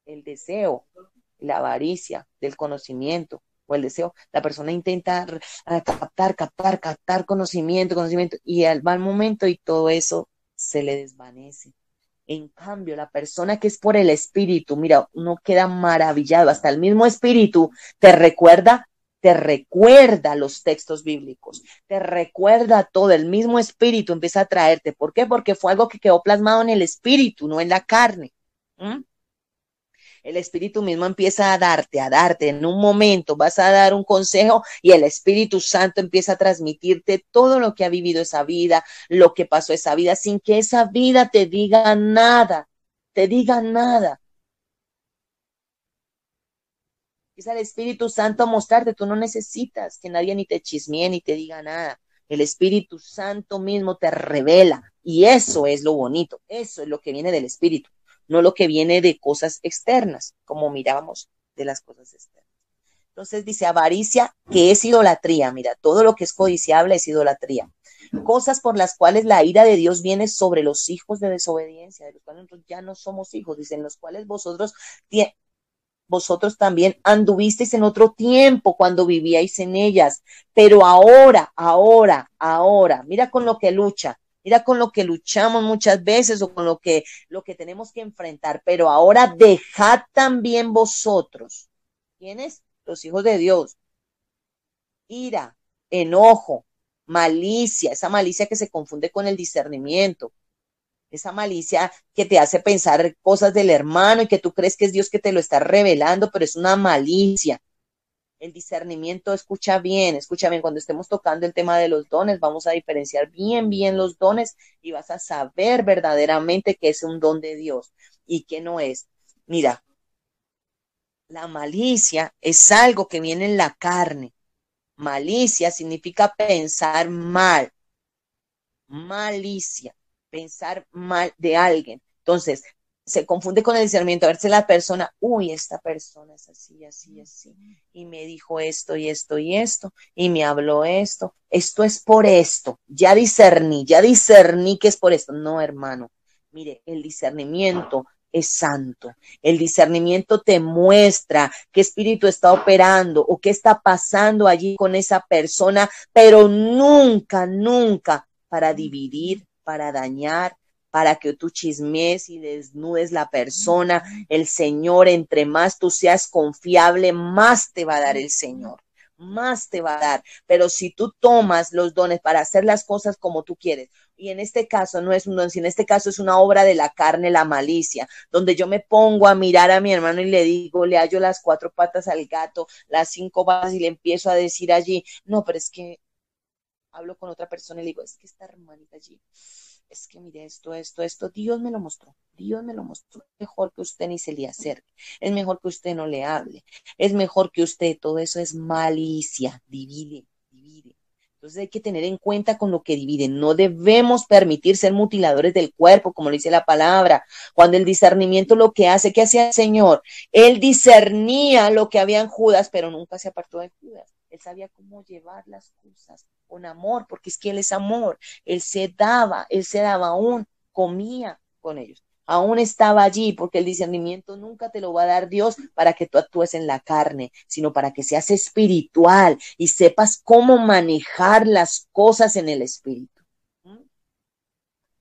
El deseo, la avaricia del conocimiento o el deseo, la persona intenta captar conocimiento, y va el momento y todo eso se le desvanece. En cambio, la persona que es por el Espíritu, mira, uno queda maravillado, hasta el mismo Espíritu te recuerda los textos bíblicos, te recuerda todo, el mismo Espíritu empieza a traerte. ¿Por qué? Porque fue algo que quedó plasmado en el Espíritu, no en la carne. El Espíritu mismo empieza a darte, en un momento vas a dar un consejo y el Espíritu Santo empieza a transmitirte todo lo que ha vivido esa vida, lo que pasó esa vida, sin que esa vida te diga nada. Es el Espíritu Santo mostrarte, tú no necesitas que nadie ni te chismee ni te diga nada. El Espíritu Santo mismo te revela. Y eso es lo bonito. Eso es lo que viene del Espíritu, no lo que viene de cosas externas, como mirábamos de las cosas externas. Entonces dice avaricia, que es idolatría. Mira, todo lo que es codiciable es idolatría. Cosas por las cuales la ira de Dios viene sobre los hijos de desobediencia, de los cuales nosotros ya no somos hijos, dicen los cuales vosotros también anduvisteis en otro tiempo cuando vivíais en ellas, pero ahora, mira con lo que lucha, mira con lo que luchamos muchas veces o con lo que tenemos que enfrentar, pero ahora dejad también vosotros, ¿quiénes? Los hijos de Dios, ira, enojo, malicia, esa malicia que se confunde con el discernimiento, esa malicia que te hace pensar cosas del hermano y que tú crees que es Dios que te lo está revelando, pero es una malicia. El discernimiento, escucha bien, cuando estemos tocando el tema de los dones, vamos a diferenciar bien los dones y vas a saber verdaderamente que es un don de Dios y que no es. Mira, la malicia es algo que viene en la carne. Malicia significa pensar mal, malicia, pensar mal de alguien. Entonces, se confunde con el discernimiento. A ver si la persona, uy, esta persona es así, y me dijo esto y esto y esto, y me habló esto es por esto, ya discerní que es por esto. No, hermano, mire, el discernimiento es santo. El discernimiento te muestra qué espíritu está operando o qué está pasando allí con esa persona, pero nunca para dividir, para dañar, para que tú chismees y desnudes la persona. El Señor, entre más tú seas confiable, más te va a dar el Señor, más te va a dar. Pero si tú tomas los dones para hacer las cosas como tú quieres, y en este caso no es un don, sino en este caso es una obra de la carne, la malicia, donde yo me pongo a mirar a mi hermano y le digo, le hallo las 4 patas al gato, las 5 patas y le empiezo a decir allí, no, pero es que hablo con otra persona y le digo, es que esta hermanita allí, es que mire esto, Dios me lo mostró, es mejor que usted ni se le acerque, es mejor que usted no le hable, es mejor que usted, todo eso es malicia, divide. Entonces hay que tener en cuenta con lo que divide, no debemos permitir ser mutiladores del cuerpo, como lo dice la palabra, cuando el discernimiento lo que hace, ¿qué hacía el Señor? Él discernía lo que había en Judas, pero nunca se apartó de Judas. Él sabía cómo llevar las cosas con amor, porque es que Él es amor. Él se daba aún, comía con ellos. Aún estaba allí, porque el discernimiento nunca te lo va a dar Dios para que tú actúes en la carne, sino para que seas espiritual y sepas cómo manejar las cosas en el espíritu.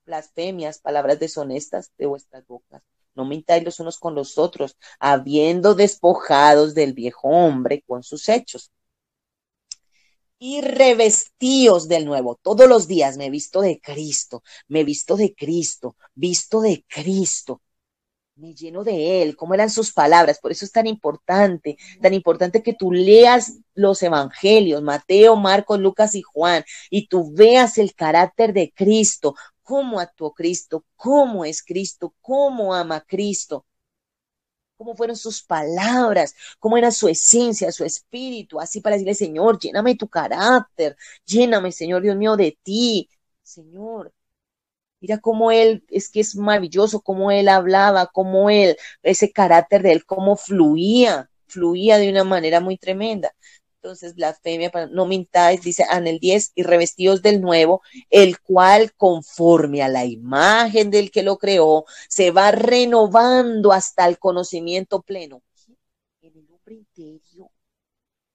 Blasfemias, palabras deshonestas de vuestras bocas. No mintáis los unos con los otros, habiendo despojados del viejo hombre con sus hechos. Y revestíos del nuevo. Todos los días me visto de Cristo, visto de Cristo, me lleno de Él, cómo eran sus palabras. Por eso es tan importante que tú leas los evangelios, Mateo, Marcos, Lucas y Juan, y tú veas el carácter de Cristo, cómo actuó Cristo, cómo es Cristo, cómo ama Cristo. Cómo fueron sus palabras, cómo era su esencia, su espíritu, así para decirle, Señor, lléname tu carácter, lléname, Señor Dios mío, de ti, Señor. Mira cómo Él, es que es maravilloso, cómo Él hablaba, cómo Él, ese carácter de Él, cómo fluía de una manera muy tremenda. Entonces, blasfemia, no mintáis, dice en el 10, y revestidos del nuevo, el cual conforme a la imagen del que lo creó, se va renovando hasta el conocimiento pleno. En el hombre interior,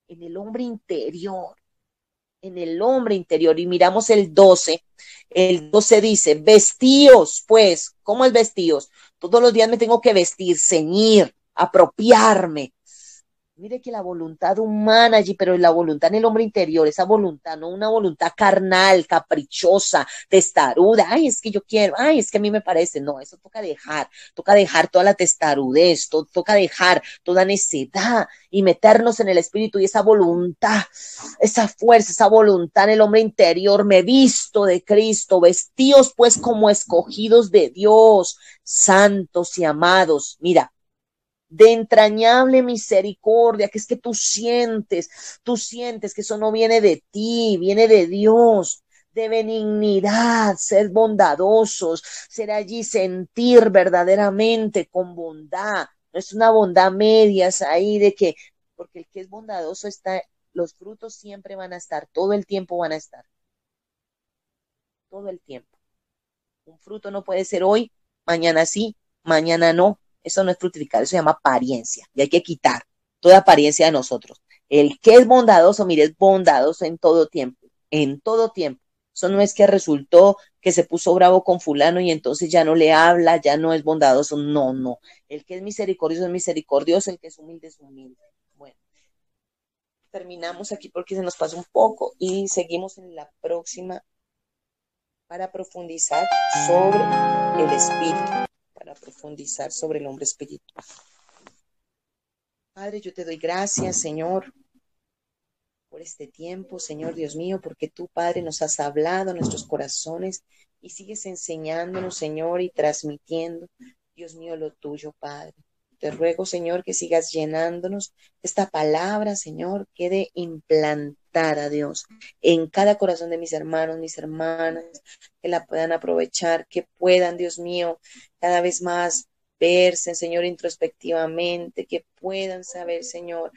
en el hombre interior, en el hombre interior. Y miramos el 12 dice, vestíos, pues, ¿cómo es vestíos? Todos los días me tengo que vestir, ceñir, apropiarme. Mire que la voluntad humana allí, pero la voluntad en el hombre interior, esa voluntad, no una voluntad carnal, caprichosa, testaruda, ay, es que yo quiero, ay, es que a mí me parece, no, eso toca dejar toda la testarudez, toca dejar toda necedad y meternos en el espíritu y esa voluntad, esa fuerza, esa voluntad en el hombre interior, me visto de Cristo, vestidos pues como escogidos de Dios, santos y amados, mira, de entrañable misericordia, que es que tú sientes que eso no viene de ti, viene de Dios, de benignidad, ser bondadosos, ser allí, sentir verdaderamente con bondad. No es una bondad medias ahí de que, porque el que es bondadoso está, los frutos siempre van a estar, todo el tiempo van a estar, todo el tiempo. Un fruto no puede ser hoy, mañana sí, mañana no. Eso no es fructificar, eso se llama apariencia y hay que quitar toda apariencia de nosotros. El que es bondadoso, mire, es bondadoso en todo tiempo, en todo tiempo. Eso no es que resultó que se puso bravo con fulano y entonces ya no le habla, ya no es bondadoso. No, no. El que es misericordioso, el que es humilde es humilde. Bueno, terminamos aquí porque se nos pasa un poco y seguimos en la próxima para profundizar sobre el espíritu, para profundizar sobre el hombre espiritual. Padre, yo te doy gracias, Señor, por este tiempo, Señor Dios mío, porque tú, Padre, nos has hablado a nuestros corazones y sigues enseñándonos, Señor, y transmitiendo, Dios mío, lo tuyo, Padre. Te ruego, Señor, que sigas llenándonos. Esta palabra, Señor, quede implantada, Dios, en cada corazón de mis hermanos, mis hermanas, que la puedan aprovechar, que puedan, Dios mío, cada vez más verse, Señor, introspectivamente, que puedan saber, Señor,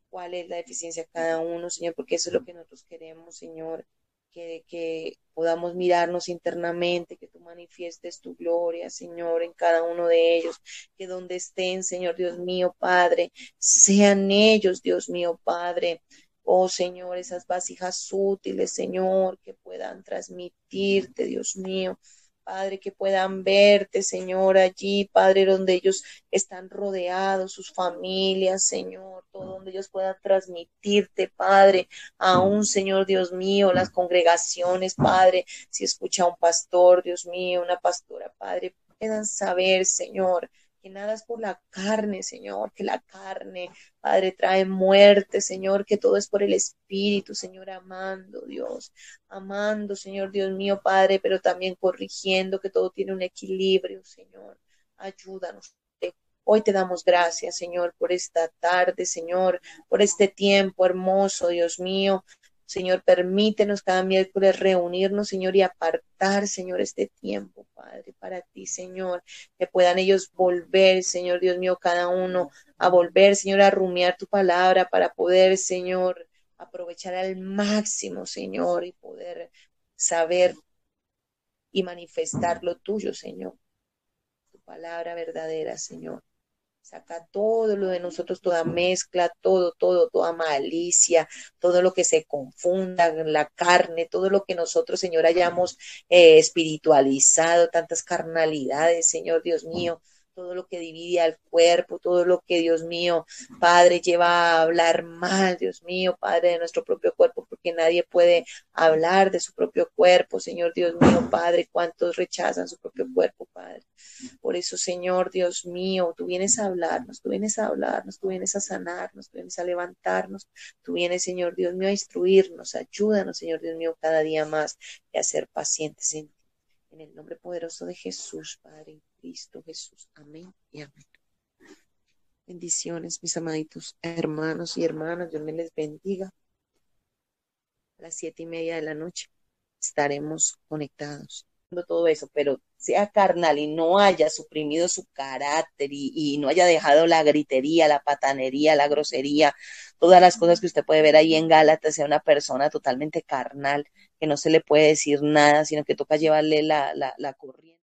cuál es la deficiencia de cada uno, Señor, porque eso es lo que nosotros queremos, Señor, que podamos mirarnos internamente, que tú manifiestes tu gloria, Señor, en cada uno de ellos, que donde estén, Señor Dios mío, Padre, sean ellos, Dios mío, Padre, oh Señor, esas vasijas útiles, Señor, que puedan transmitirte, Dios mío, Padre, que puedan verte, Señor, allí, Padre, donde ellos están rodeados, sus familias, Señor, todo donde ellos puedan transmitirte, Padre, aún, Señor Dios mío, las congregaciones, Padre, si escucha un pastor, Dios mío, una pastora, Padre, puedan saber, Señor, que nada es por la carne, Señor, que la carne, Padre, trae muerte, Señor, que todo es por el Espíritu, Señor, amando, Dios, amando, Señor, Dios mío, Padre, pero también corrigiendo, que todo tiene un equilibrio, Señor, ayúdanos. Hoy te damos gracias, Señor, por esta tarde, Señor, por este tiempo hermoso, Dios mío. Señor, permítenos cada miércoles reunirnos, Señor, y apartar, Señor, este tiempo, Padre, para ti, Señor, que puedan ellos volver, Señor, Dios mío, cada uno a volver, Señor, a rumiar tu palabra para poder, Señor, aprovechar al máximo, Señor, y poder saber y manifestar lo tuyo, Señor, tu palabra verdadera, Señor. Saca todo lo de nosotros, toda mezcla, toda malicia, todo lo que se confunda, la carne, todo lo que nosotros, Señor, hayamos espiritualizado, tantas carnalidades, Señor Dios mío, todo lo que divide al cuerpo, todo lo que, Dios mío, Padre, lleva a hablar mal, Dios mío, Padre, de nuestro propio cuerpo, porque nadie puede hablar de su propio cuerpo, Señor Dios mío, Padre, cuántos rechazan su propio cuerpo, Padre. Por eso, Señor, Dios mío, tú vienes a hablarnos, tú vienes a hablarnos, tú vienes a sanarnos, tú vienes a levantarnos, tú vienes, Señor Dios mío, a instruirnos, ayúdanos, Señor Dios mío, cada día más y a ser pacientes en ti. En el nombre poderoso de Jesús, Padre, en Cristo Jesús. Amén y amén. Bendiciones, mis amaditos hermanos y hermanas, Dios me les bendiga. A las 7:30 de la noche estaremos conectados. Todo eso, pero sea carnal y no haya suprimido su carácter y no haya dejado la gritería, la patanería, la grosería, todas las cosas que usted puede ver ahí en Gálatas, sea una persona totalmente carnal, que no se le puede decir nada, sino que toca llevarle la corriente.